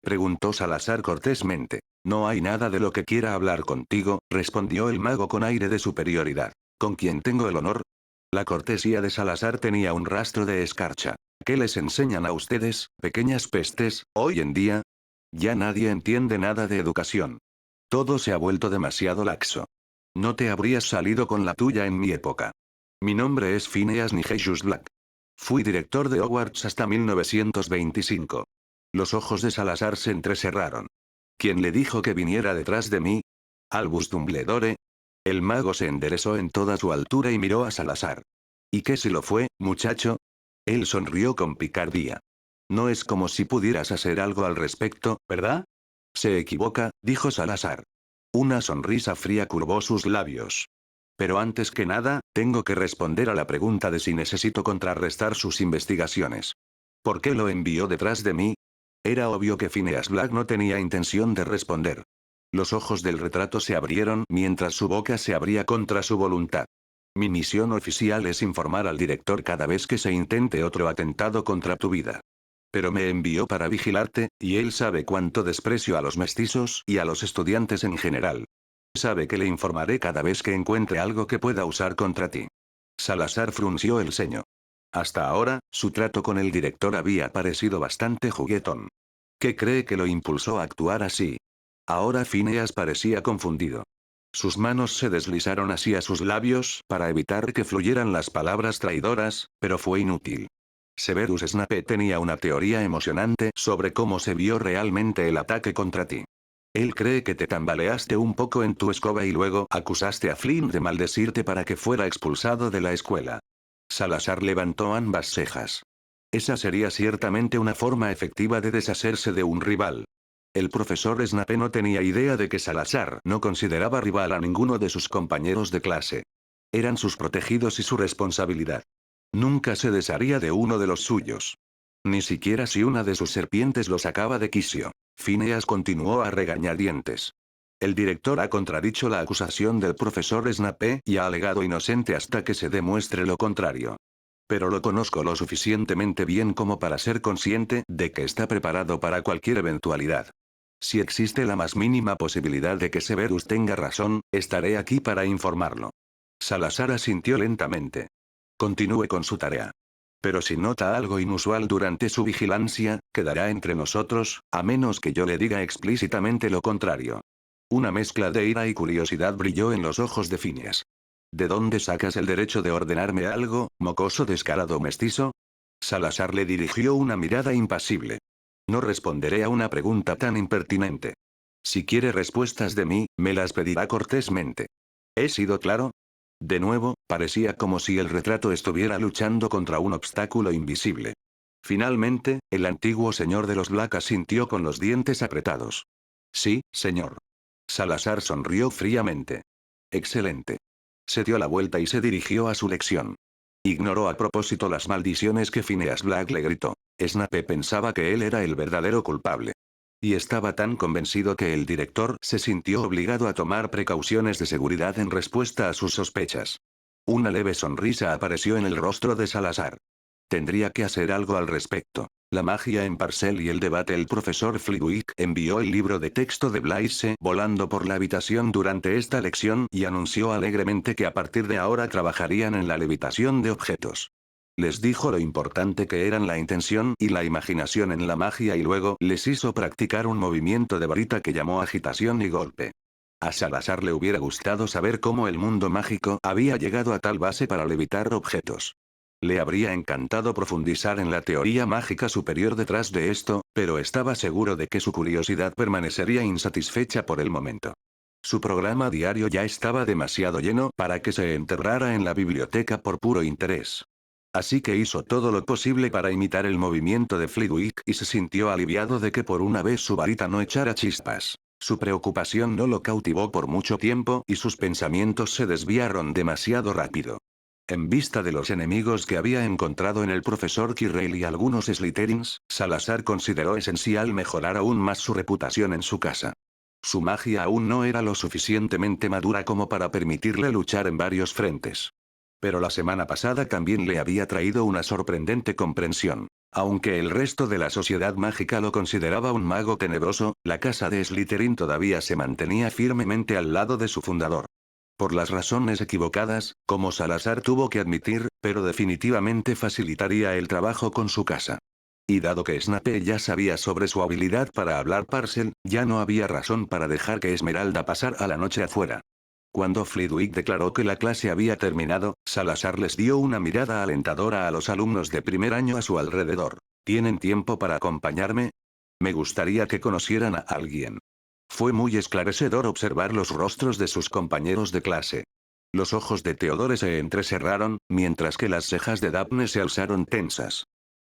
Preguntó Salazar cortésmente. No hay nada de lo que quiera hablar contigo, respondió el mago con aire de superioridad. ¿Con quién tengo el honor? La cortesía de Salazar tenía un rastro de escarcha. ¿Qué les enseñan a ustedes, pequeñas pestes, hoy en día? Ya nadie entiende nada de educación. Todo se ha vuelto demasiado laxo. No te habrías salido con la tuya en mi época. Mi nombre es Phineas Nigel Black. Fui director de Hogwarts hasta 1925. Los ojos de Salazar se entrecerraron. ¿Quién le dijo que viniera detrás de mí? Albus Dumbledore. El mago se enderezó en toda su altura y miró a Salazar. ¿Y qué si lo fue, muchacho? Él sonrió con picardía. No es como si pudieras hacer algo al respecto, ¿verdad? Se equivoca, dijo Salazar. Una sonrisa fría curvó sus labios. Pero antes que nada, tengo que responder a la pregunta de si necesito contrarrestar sus investigaciones. ¿Por qué lo envió detrás de mí? Era obvio que Phineas Black no tenía intención de responder. Los ojos del retrato se abrieron mientras su boca se abría contra su voluntad. Mi misión oficial es informar al director cada vez que se intente otro atentado contra tu vida. Pero me envió para vigilarte, y él sabe cuánto desprecio a los mestizos y a los estudiantes en general. Sabe que le informaré cada vez que encuentre algo que pueda usar contra ti. Salazar frunció el ceño. Hasta ahora, su trato con el director había parecido bastante juguetón. ¿Qué cree que lo impulsó a actuar así? Ahora Phineas parecía confundido. Sus manos se deslizaron hacia sus labios para evitar que fluyeran las palabras traidoras, pero fue inútil. Severus Snape tenía una teoría emocionante sobre cómo se vio realmente el ataque contra ti. Él cree que te tambaleaste un poco en tu escoba y luego acusaste a Flynn de maldecirte para que fuera expulsado de la escuela. Salazar levantó ambas cejas. Esa sería ciertamente una forma efectiva de deshacerse de un rival. El profesor Snape no tenía idea de que Salazar no consideraba rival a ninguno de sus compañeros de clase. Eran sus protegidos y su responsabilidad. Nunca se desharía de uno de los suyos. Ni siquiera si una de sus serpientes lo sacaba de quicio. Phineas continuó a regañadientes. El director ha contradicho la acusación del profesor Snape y ha alegado inocente hasta que se demuestre lo contrario. Pero lo conozco lo suficientemente bien como para ser consciente de que está preparado para cualquier eventualidad. Si existe la más mínima posibilidad de que Severus tenga razón, estaré aquí para informarlo. Salazar asintió lentamente. Continúe con su tarea. Pero si nota algo inusual durante su vigilancia, quedará entre nosotros, a menos que yo le diga explícitamente lo contrario. Una mezcla de ira y curiosidad brilló en los ojos de Phineas. ¿De dónde sacas el derecho de ordenarme algo, mocoso descarado mestizo? Salazar le dirigió una mirada impasible. No responderé a una pregunta tan impertinente. Si quiere respuestas de mí, me las pedirá cortésmente. ¿He sido claro? De nuevo, parecía como si el retrato estuviera luchando contra un obstáculo invisible. Finalmente, el antiguo señor de los Black asintió con los dientes apretados. Sí, señor. Salazar sonrió fríamente. Excelente. Se dio la vuelta y se dirigió a su lección. Ignoró a propósito las maldiciones que Phineas Black le gritó. Snape pensaba que él era el verdadero culpable. Y estaba tan convencido que el director se sintió obligado a tomar precauciones de seguridad en respuesta a sus sospechas. Una leve sonrisa apareció en el rostro de Salazar. Tendría que hacer algo al respecto. La magia en Parcel y el debate. El profesor Flitwick envió el libro de texto de Blaise volando por la habitación durante esta lección y anunció alegremente que a partir de ahora trabajarían en la levitación de objetos. Les dijo lo importante que eran la intención y la imaginación en la magia y luego les hizo practicar un movimiento de varita que llamó agitación y golpe. A Salazar le hubiera gustado saber cómo el mundo mágico había llegado a tal base para levitar objetos. Le habría encantado profundizar en la teoría mágica superior detrás de esto, pero estaba seguro de que su curiosidad permanecería insatisfecha por el momento. Su programa diario ya estaba demasiado lleno para que se enterrara en la biblioteca por puro interés. Así que hizo todo lo posible para imitar el movimiento de Flitwick y se sintió aliviado de que por una vez su varita no echara chispas. Su preocupación no lo cautivó por mucho tiempo y sus pensamientos se desviaron demasiado rápido. En vista de los enemigos que había encontrado en el profesor Quirrell y algunos Slytherins, Salazar consideró esencial mejorar aún más su reputación en su casa. Su magia aún no era lo suficientemente madura como para permitirle luchar en varios frentes. Pero la semana pasada también le había traído una sorprendente comprensión. Aunque el resto de la sociedad mágica lo consideraba un mago tenebroso, la casa de Slytherin todavía se mantenía firmemente al lado de su fundador. Por las razones equivocadas, como Salazar tuvo que admitir, pero definitivamente facilitaría el trabajo con su casa. Y dado que Snape ya sabía sobre su habilidad para hablar Parcel, ya no había razón para dejar que Esmeralda pasara la noche afuera. Cuando Flitwick declaró que la clase había terminado, Salazar les dio una mirada alentadora a los alumnos de primer año a su alrededor. ¿Tienen tiempo para acompañarme? Me gustaría que conocieran a alguien. Fue muy esclarecedor observar los rostros de sus compañeros de clase. Los ojos de Theodore se entrecerraron, mientras que las cejas de Daphne se alzaron tensas.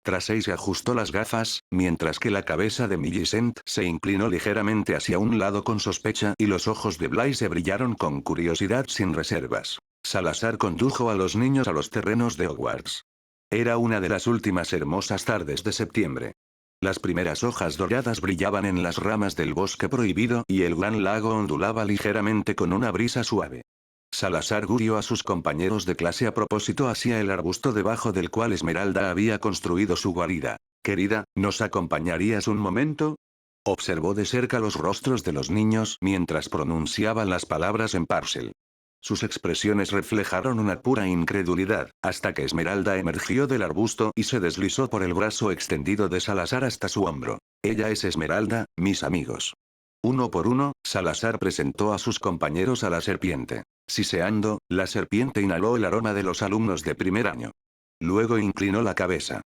Tracey se ajustó las gafas, mientras que la cabeza de Millicent se inclinó ligeramente hacia un lado con sospecha y los ojos de Blaise brillaron con curiosidad sin reservas. Salazar condujo a los niños a los terrenos de Hogwarts. Era una de las últimas hermosas tardes de septiembre. Las primeras hojas doradas brillaban en las ramas del bosque prohibido y el gran lago ondulaba ligeramente con una brisa suave. Salazar guió a sus compañeros de clase a propósito hacia el arbusto debajo del cual Esmeralda había construido su guarida. Querida, ¿nos acompañarías un momento? Observó de cerca los rostros de los niños mientras pronunciaban las palabras en parcel. Sus expresiones reflejaron una pura incredulidad, hasta que Esmeralda emergió del arbusto y se deslizó por el brazo extendido de Salazar hasta su hombro. Ella es Esmeralda, mis amigos. Uno por uno, Salazar presentó a sus compañeros a la serpiente. Siseando, la serpiente inhaló el aroma de los alumnos de primer año. Luego inclinó la cabeza.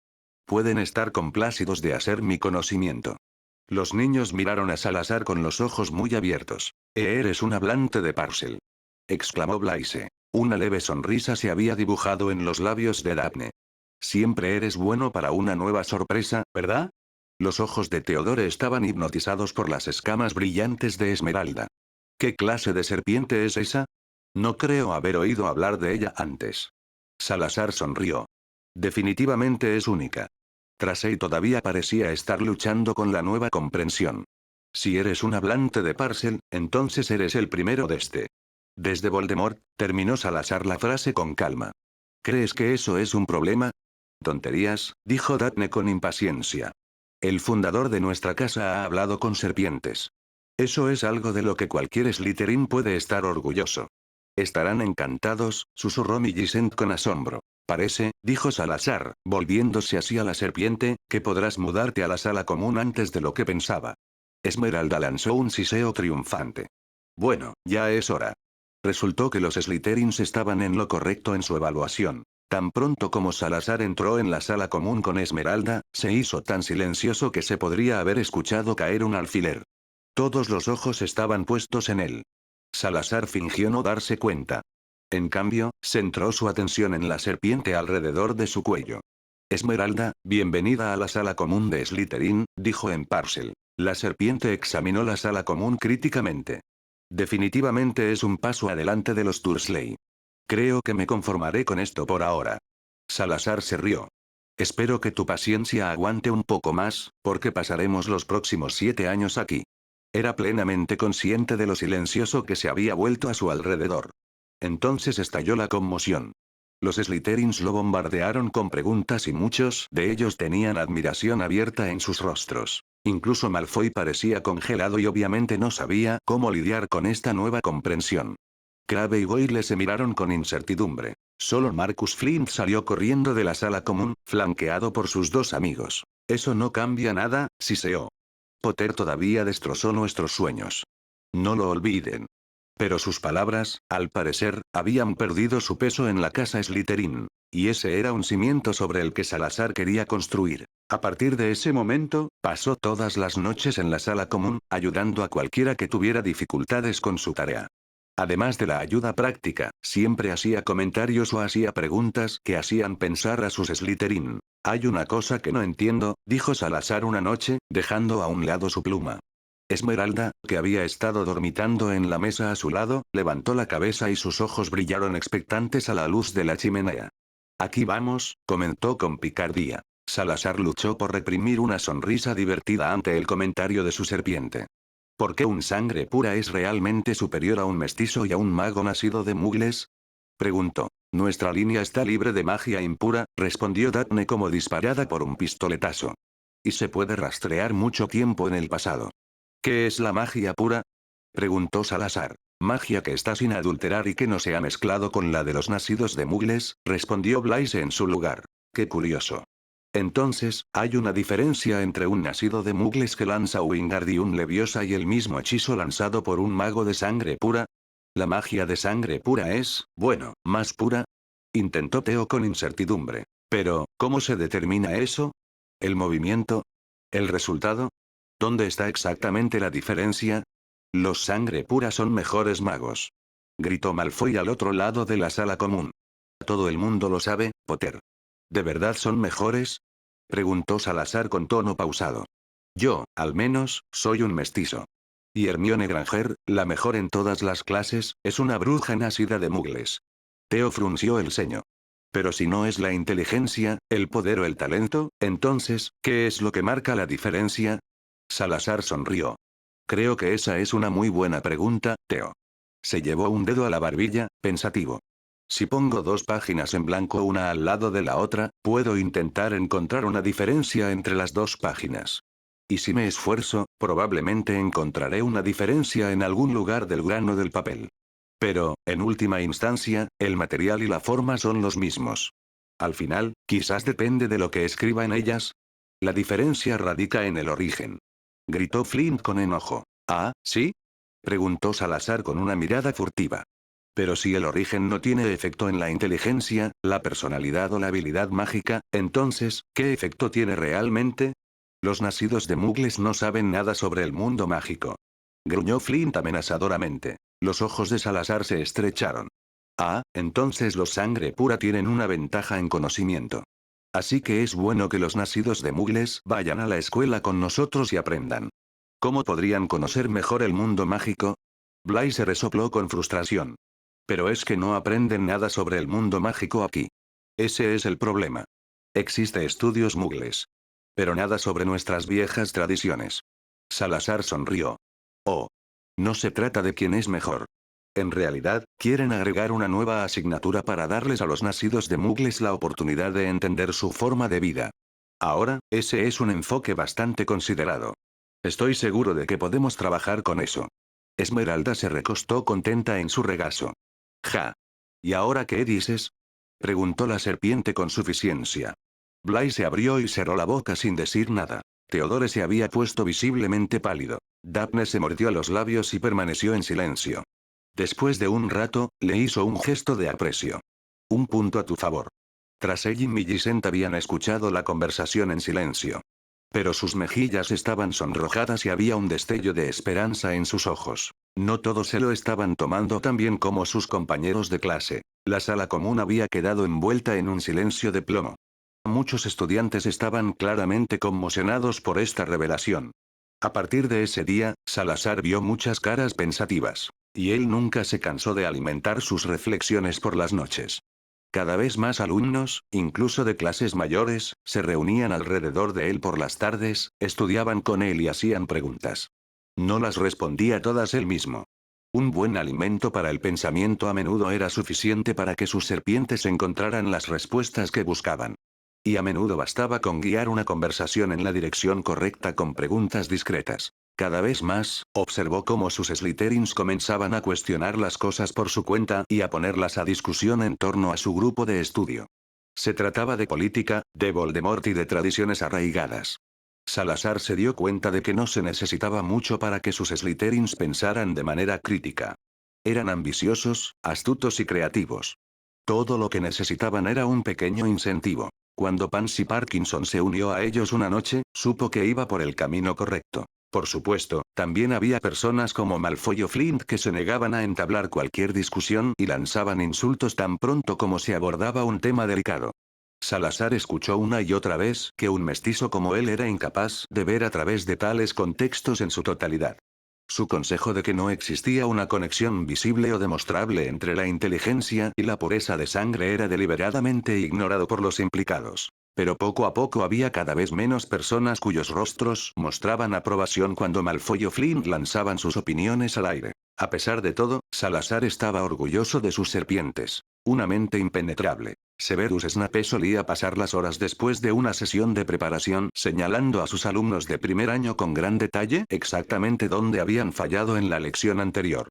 Pueden estar complacidos de hacer mi conocimiento. Los niños miraron a Salazar con los ojos muy abiertos. Eres un hablante de Parcel, exclamó Blaise. Una leve sonrisa se había dibujado en los labios de Daphne. Siempre eres bueno para una nueva sorpresa, ¿verdad? Los ojos de Theodore estaban hipnotizados por las escamas brillantes de Esmeralda. ¿Qué clase de serpiente es esa? No creo haber oído hablar de ella antes. Salazar sonrió. Definitivamente es única. Tracey todavía parecía estar luchando con la nueva comprensión. Si eres un hablante de Parcel, entonces eres el primero de este. Desde Voldemort, terminó Salazar la frase con calma. ¿Crees que eso es un problema? Tonterías, dijo Daphne con impaciencia. El fundador de nuestra casa ha hablado con serpientes. Eso es algo de lo que cualquier Slytherin puede estar orgulloso. Estarán encantados, susurró Millicent con asombro. Parece, dijo Salazar, volviéndose hacia la serpiente, que podrás mudarte a la sala común antes de lo que pensaba. Esmeralda lanzó un siseo triunfante. Bueno, ya es hora. Resultó que los Slytherins estaban en lo correcto en su evaluación. Tan pronto como Salazar entró en la sala común con Esmeralda, se hizo tan silencioso que se podría haber escuchado caer un alfiler. Todos los ojos estaban puestos en él. Salazar fingió no darse cuenta. En cambio, centró su atención en la serpiente alrededor de su cuello. Esmeralda, bienvenida a la sala común de Slytherin, dijo en Parcel. La serpiente examinó la sala común críticamente. Definitivamente es un paso adelante de los Dursley. Creo que me conformaré con esto por ahora. Salazar se rió. Espero que tu paciencia aguante un poco más, porque pasaremos los próximos 7 años aquí. Era plenamente consciente de lo silencioso que se había vuelto a su alrededor. Entonces estalló la conmoción. Los Slytherins lo bombardearon con preguntas y muchos de ellos tenían admiración abierta en sus rostros. Incluso Malfoy parecía congelado y obviamente no sabía cómo lidiar con esta nueva comprensión. Crabbe y Goyle se miraron con incertidumbre. Solo Marcus Flint salió corriendo de la sala común, flanqueado por sus dos amigos. Eso no cambia nada, siseó. Potter todavía destrozó nuestros sueños. No lo olviden. Pero sus palabras, al parecer, habían perdido su peso en la casa Slytherin. Y ese era un cimiento sobre el que Salazar quería construir. A partir de ese momento, pasó todas las noches en la sala común, ayudando a cualquiera que tuviera dificultades con su tarea. Además de la ayuda práctica, siempre hacía comentarios o hacía preguntas que hacían pensar a sus Slytherin. Hay una cosa que no entiendo, dijo Salazar una noche, dejando a un lado su pluma. Esmeralda, que había estado dormitando en la mesa a su lado, levantó la cabeza y sus ojos brillaron expectantes a la luz de la chimenea. Aquí vamos, comentó con picardía. Salazar luchó por reprimir una sonrisa divertida ante el comentario de su serpiente. ¿Por qué un sangre pura es realmente superior a un mestizo y a un mago nacido de mugles? Preguntó. Nuestra línea está libre de magia impura, respondió Daphne como disparada por un pistoletazo. Y se puede rastrear mucho tiempo en el pasado. ¿Qué es la magia pura? Preguntó Salazar. Magia que está sin adulterar y que no se ha mezclado con la de los nacidos de mugles, respondió Blaise en su lugar. Qué curioso. Entonces, ¿hay una diferencia entre un nacido de mugles que lanza Wingardium Leviosa y el mismo hechizo lanzado por un mago de sangre pura? La magia de sangre pura es, bueno, más pura. Intentó Theo con incertidumbre. Pero, ¿cómo se determina eso? ¿El movimiento? ¿El resultado? ¿Dónde está exactamente la diferencia? Los sangre pura son mejores magos. Gritó Malfoy al otro lado de la sala común. Todo el mundo lo sabe, Potter. ¿De verdad son mejores? Preguntó Salazar con tono pausado. Yo, al menos, soy un mestizo. Y Hermione Granger, la mejor en todas las clases, es una bruja nacida de mugles. Theo frunció el ceño. Pero si no es la inteligencia, el poder o el talento, entonces, ¿qué es lo que marca la diferencia? Salazar sonrió. Creo que esa es una muy buena pregunta, Theo. Se llevó un dedo a la barbilla, pensativo. Si pongo dos páginas en blanco una al lado de la otra, puedo intentar encontrar una diferencia entre las dos páginas. Y si me esfuerzo, probablemente encontraré una diferencia en algún lugar del grano del papel. Pero, en última instancia, el material y la forma son los mismos. Al final, quizás depende de lo que escriba en ellas. La diferencia radica en el origen. Gritó Flint con enojo. ¿Ah, sí? Preguntó Salazar con una mirada furtiva. Pero si el origen no tiene efecto en la inteligencia, la personalidad o la habilidad mágica, entonces, ¿qué efecto tiene realmente? Los nacidos de mugles no saben nada sobre el mundo mágico. Gruñó Flint amenazadoramente. Los ojos de Salazar se estrecharon. Ah, entonces los sangre pura tienen una ventaja en conocimiento. Así que es bueno que los nacidos de mugles vayan a la escuela con nosotros y aprendan. ¿Cómo podrían conocer mejor el mundo mágico? Bly se resopló con frustración. Pero es que no aprenden nada sobre el mundo mágico aquí. Ese es el problema. Existe estudios mugles. Pero nada sobre nuestras viejas tradiciones. Salazar sonrió. Oh. No se trata de quién es mejor. En realidad, quieren agregar una nueva asignatura para darles a los nacidos de mugles la oportunidad de entender su forma de vida. Ahora, ese es un enfoque bastante considerado. Estoy seguro de que podemos trabajar con eso. Esmeralda se recostó contenta en su regazo. Ja. ¿Y ahora qué dices? Preguntó la serpiente con suficiencia. Bly se abrió y cerró la boca sin decir nada. Theodore se había puesto visiblemente pálido. Daphne se mordió los labios y permaneció en silencio. Después de un rato, le hizo un gesto de aprecio. Un punto a tu favor. Tras ella y Millicent habían escuchado la conversación en silencio. Pero sus mejillas estaban sonrojadas y había un destello de esperanza en sus ojos. No todos se lo estaban tomando tan bien como sus compañeros de clase. La sala común había quedado envuelta en un silencio de plomo. Muchos estudiantes estaban claramente conmocionados por esta revelación. A partir de ese día, Salazar vio muchas caras pensativas. Y él nunca se cansó de alimentar sus reflexiones por las noches. Cada vez más alumnos, incluso de clases mayores, se reunían alrededor de él por las tardes, estudiaban con él y hacían preguntas. No las respondía todas él mismo. Un buen alimento para el pensamiento a menudo era suficiente para que sus serpientes encontraran las respuestas que buscaban. Y a menudo bastaba con guiar una conversación en la dirección correcta con preguntas discretas. Cada vez más, observó cómo sus Slytherins comenzaban a cuestionar las cosas por su cuenta y a ponerlas a discusión en torno a su grupo de estudio. Se trataba de política, de Voldemort y de tradiciones arraigadas. Salazar se dio cuenta de que no se necesitaba mucho para que sus Slytherins pensaran de manera crítica. Eran ambiciosos, astutos y creativos. Todo lo que necesitaban era un pequeño incentivo. Cuando Pansy Parkinson se unió a ellos una noche, supo que iba por el camino correcto. Por supuesto, también había personas como Malfoy o Flint que se negaban a entablar cualquier discusión y lanzaban insultos tan pronto como se abordaba un tema delicado. Salazar escuchó una y otra vez que un mestizo como él era incapaz de ver a través de tales contextos en su totalidad. Su consejo de que no existía una conexión visible o demostrable entre la inteligencia y la pureza de sangre era deliberadamente ignorado por los implicados. Pero poco a poco había cada vez menos personas cuyos rostros mostraban aprobación cuando Malfoy o Flint lanzaban sus opiniones al aire. A pesar de todo, Salazar estaba orgulloso de sus serpientes. Una mente impenetrable. Severus Snape solía pasar las horas después de una sesión de preparación señalando a sus alumnos de primer año con gran detalle exactamente dónde habían fallado en la lección anterior.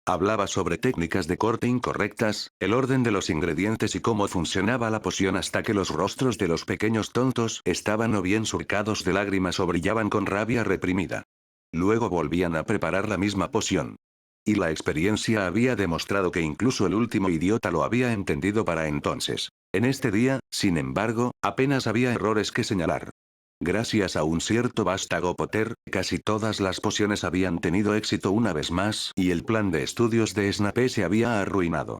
Hablaba sobre técnicas de corte incorrectas, el orden de los ingredientes y cómo funcionaba la poción hasta que los rostros de los pequeños tontos estaban o bien surcados de lágrimas o brillaban con rabia reprimida. Luego volvían a preparar la misma poción. Y la experiencia había demostrado que incluso el último idiota lo había entendido para entonces. En este día, sin embargo, apenas había errores que señalar. Gracias a un cierto vástago Potter, casi todas las pociones habían tenido éxito una vez más y el plan de estudios de Snape se había arruinado.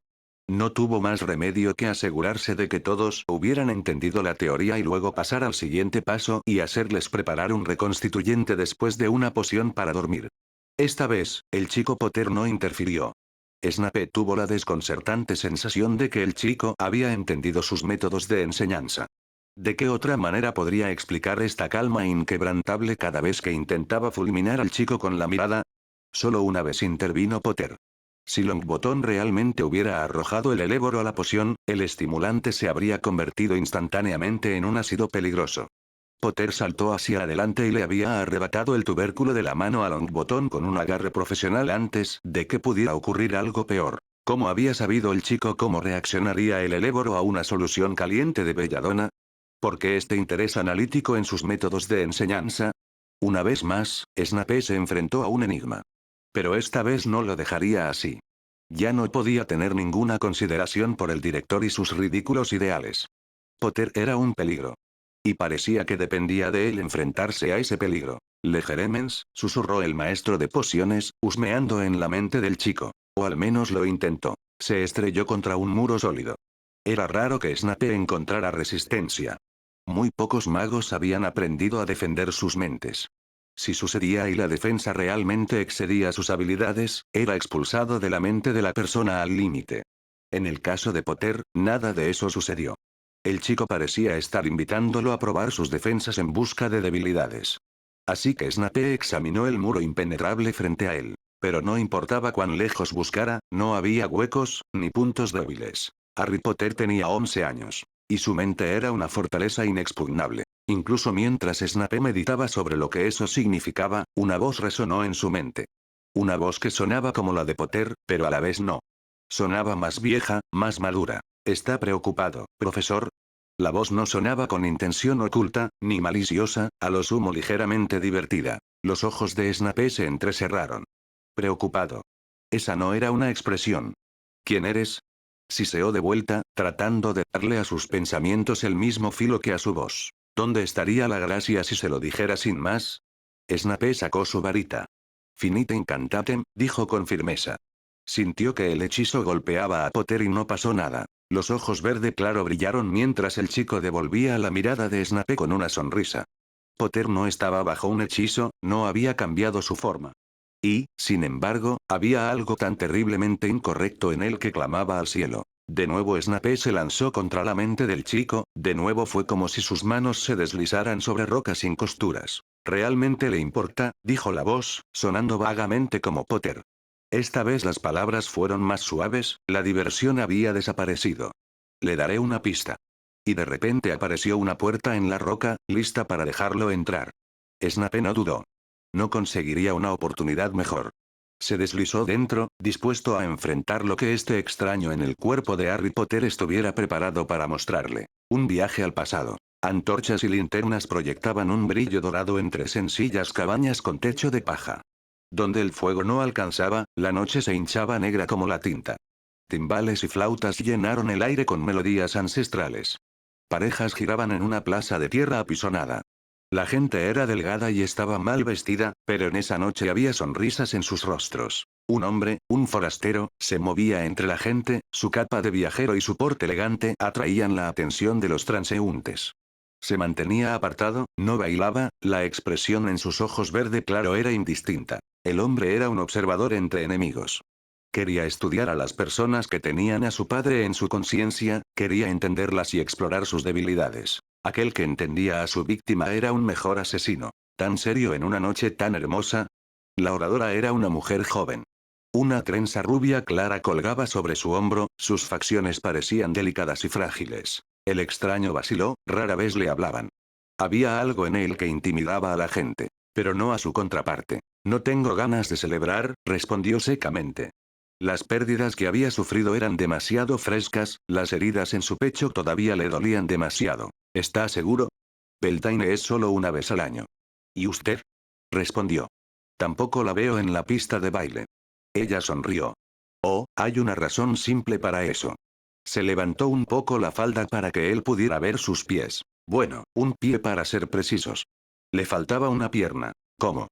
No tuvo más remedio que asegurarse de que todos hubieran entendido la teoría y luego pasar al siguiente paso y hacerles preparar un reconstituyente después de una poción para dormir. Esta vez, el chico Potter no interfirió. Snape tuvo la desconcertante sensación de que el chico había entendido sus métodos de enseñanza. ¿De qué otra manera podría explicar esta calma inquebrantable cada vez que intentaba fulminar al chico con la mirada? Solo una vez intervino Potter. Si Longbottom realmente hubiera arrojado el eléboro a la poción, el estimulante se habría convertido instantáneamente en un ácido peligroso. Potter saltó hacia adelante y le había arrebatado el tubérculo de la mano a Longbottom con un agarre profesional antes de que pudiera ocurrir algo peor. ¿Cómo había sabido el chico cómo reaccionaría el eléboro a una solución caliente de belladona? ¿Por qué este interés analítico en sus métodos de enseñanza? Una vez más, Snape se enfrentó a un enigma. Pero esta vez no lo dejaría así. Ya no podía tener ninguna consideración por el director y sus ridículos ideales. Potter era un peligro. Y parecía que dependía de él enfrentarse a ese peligro. Legeremens, susurró el maestro de pociones, husmeando en la mente del chico. O al menos lo intentó. Se estrelló contra un muro sólido. Era raro que Snape encontrara resistencia. Muy pocos magos habían aprendido a defender sus mentes. Si sucedía y la defensa realmente excedía sus habilidades, era expulsado de la mente de la persona al límite. En el caso de Potter, nada de eso sucedió. El chico parecía estar invitándolo a probar sus defensas en busca de debilidades. Así que Snape examinó el muro impenetrable frente a él. Pero no importaba cuán lejos buscara, no había huecos, ni puntos débiles. Harry Potter tenía 11 años. Y su mente era una fortaleza inexpugnable. Incluso mientras Snape meditaba sobre lo que eso significaba, una voz resonó en su mente. Una voz que sonaba como la de Potter, pero a la vez no. Sonaba más vieja, más madura. ¿Está preocupado, profesor? La voz no sonaba con intención oculta, ni maliciosa, a lo sumo ligeramente divertida. Los ojos de Snape se entrecerraron. Preocupado. Esa no era una expresión. ¿Quién eres? Siseó de vuelta, tratando de darle a sus pensamientos el mismo filo que a su voz. ¿Dónde estaría la gracia si se lo dijera sin más? Snape sacó su varita. Finite incantatem, dijo con firmeza. Sintió que el hechizo golpeaba a Potter y no pasó nada. Los ojos verde claro brillaron mientras el chico devolvía la mirada de Snape con una sonrisa. Potter no estaba bajo un hechizo, no había cambiado su forma. Y, sin embargo, había algo tan terriblemente incorrecto en él que clamaba al cielo. De nuevo Snape se lanzó contra la mente del chico, de nuevo fue como si sus manos se deslizaran sobre rocas sin costuras. ¿Realmente le importa?, dijo la voz, sonando vagamente como Potter. Esta vez las palabras fueron más suaves, la diversión había desaparecido. Le daré una pista. Y de repente apareció una puerta en la roca, lista para dejarlo entrar. Snape no dudó. No conseguiría una oportunidad mejor. Se deslizó dentro, dispuesto a enfrentar lo que este extraño en el cuerpo de Harry Potter estuviera preparado para mostrarle. Un viaje al pasado. Antorchas y linternas proyectaban un brillo dorado entre sencillas cabañas con techo de paja. Donde el fuego no alcanzaba, la noche se hinchaba negra como la tinta. Timbales y flautas llenaron el aire con melodías ancestrales. Parejas giraban en una plaza de tierra apisonada. La gente era delgada y estaba mal vestida, pero en esa noche había sonrisas en sus rostros. Un hombre, un forastero, se movía entre la gente, su capa de viajero y su porte elegante atraían la atención de los transeúntes. Se mantenía apartado, no bailaba, la expresión en sus ojos verde claro era indistinta. El hombre era un observador entre enemigos. Quería estudiar a las personas que tenían a su padre en su conciencia, quería entenderlas y explorar sus debilidades. Aquel que entendía a su víctima era un mejor asesino. Tan serio en una noche tan hermosa. La oradora era una mujer joven. Una trenza rubia clara colgaba sobre su hombro, sus facciones parecían delicadas y frágiles. El extraño vaciló, rara vez le hablaban. Había algo en él que intimidaba a la gente. Pero no a su contraparte. No tengo ganas de celebrar, respondió secamente. Las pérdidas que había sufrido eran demasiado frescas, las heridas en su pecho todavía le dolían demasiado. ¿Está seguro? Beltane es solo una vez al año. ¿Y usted? Respondió. Tampoco la veo en la pista de baile. Ella sonrió. Oh, hay una razón simple para eso. Se levantó un poco la falda para que él pudiera ver sus pies. Bueno, un pie para ser precisos. Le faltaba una pierna. ¿Cómo?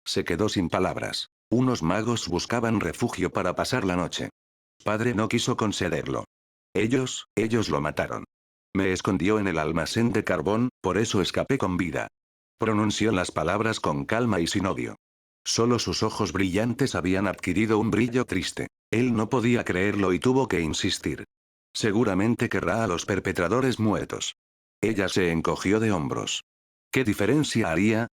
Se quedó sin palabras. Unos magos buscaban refugio para pasar la noche. Padre no quiso concederlo. Ellos lo mataron. Me escondió en el almacén de carbón, por eso escapé con vida. Pronunció las palabras con calma y sin odio. Solo sus ojos brillantes habían adquirido un brillo triste. Él no podía creerlo y tuvo que insistir. Seguramente querrá a los perpetradores muertos. Ella se encogió de hombros. ¿Qué diferencia haría?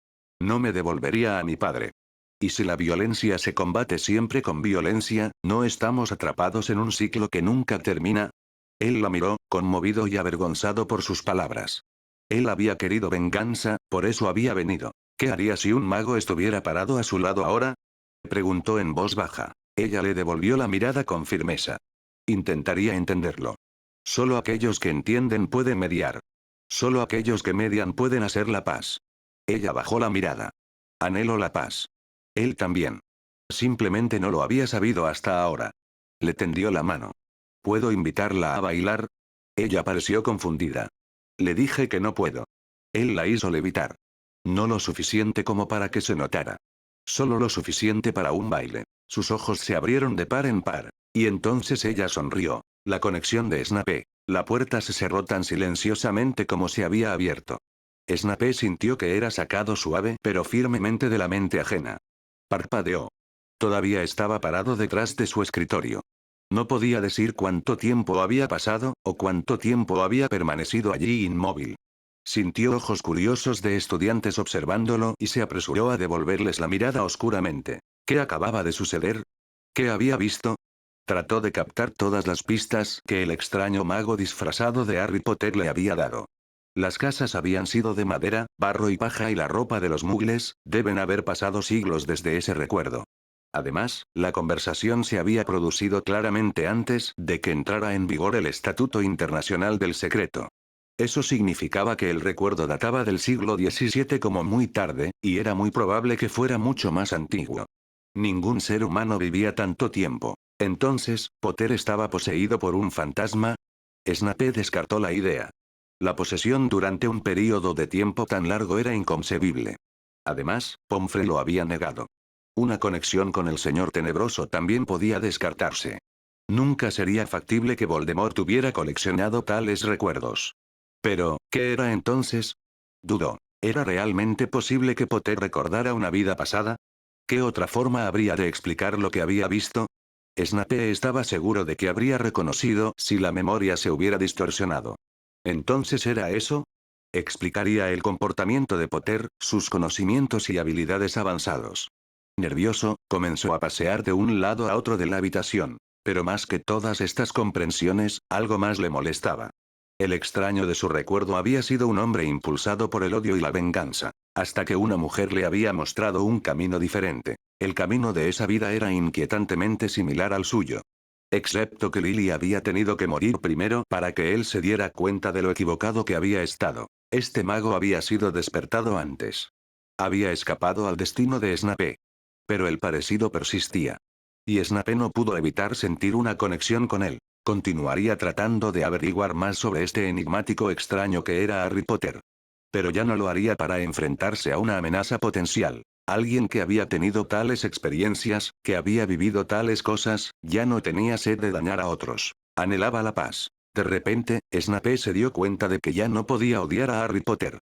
No me devolvería a mi padre. Y si la violencia se combate siempre con violencia, ¿no estamos atrapados en un ciclo que nunca termina? Él la miró, conmovido y avergonzado por sus palabras. Él había querido venganza, por eso había venido. ¿Qué haría si un mago estuviera parado a su lado ahora? Preguntó en voz baja. Ella le devolvió la mirada con firmeza. Intentaría entenderlo. Solo aquellos que entienden pueden mediar. Solo aquellos que median pueden hacer la paz. Ella bajó la mirada. Anhelo la paz. Él también. Simplemente no lo había sabido hasta ahora. Le tendió la mano. ¿Puedo invitarla a bailar? Ella pareció confundida. Le dije que no puedo. Él la hizo levitar. No lo suficiente como para que se notara. Solo lo suficiente para un baile. Sus ojos se abrieron de par en par. Y entonces ella sonrió. La conexión de Snape. La puerta se cerró tan silenciosamente como se había abierto. Snape sintió que era sacado suave pero firmemente de la mente ajena. Parpadeó. Todavía estaba parado detrás de su escritorio. No podía decir cuánto tiempo había pasado, o cuánto tiempo había permanecido allí inmóvil. Sintió ojos curiosos de estudiantes observándolo y se apresuró a devolverles la mirada oscuramente. ¿Qué acababa de suceder? ¿Qué había visto? Trató de captar todas las pistas que el extraño mago disfrazado de Harry Potter le había dado. Las casas habían sido de madera, barro y paja y la ropa de los muggles, deben haber pasado siglos desde ese recuerdo. Además, la conversación se había producido claramente antes de que entrara en vigor el Estatuto Internacional del Secreto. Eso significaba que el recuerdo databa del siglo XVII como muy tarde, y era muy probable que fuera mucho más antiguo. Ningún ser humano vivía tanto tiempo. Entonces, ¿Potter estaba poseído por un fantasma? Snape descartó la idea. La posesión durante un período de tiempo tan largo era inconcebible. Además, Pomfrey lo había negado. Una conexión con el Señor Tenebroso también podía descartarse. Nunca sería factible que Voldemort hubiera coleccionado tales recuerdos. Pero, ¿qué era entonces? Dudó. ¿Era realmente posible que Potter recordara una vida pasada? ¿Qué otra forma habría de explicar lo que había visto? Snape estaba seguro de que habría reconocido si la memoria se hubiera distorsionado. ¿Entonces era eso? Explicaría el comportamiento de Potter, sus conocimientos y habilidades avanzados. Nervioso, comenzó a pasear de un lado a otro de la habitación. Pero más que todas estas comprensiones, algo más le molestaba. El extraño de su recuerdo había sido un hombre impulsado por el odio y la venganza, hasta que una mujer le había mostrado un camino diferente. El camino de esa vida era inquietantemente similar al suyo. Excepto que Lily había tenido que morir primero para que él se diera cuenta de lo equivocado que había estado. Este mago había sido despertado antes. Había escapado al destino de Snape. Pero el parecido persistía. Y Snape no pudo evitar sentir una conexión con él. Continuaría tratando de averiguar más sobre este enigmático extraño que era Harry Potter. Pero ya no lo haría para enfrentarse a una amenaza potencial. Alguien que había tenido tales experiencias, que había vivido tales cosas, ya no tenía sed de dañar a otros. Anhelaba la paz. De repente, Snape se dio cuenta de que ya no podía odiar a Harry Potter.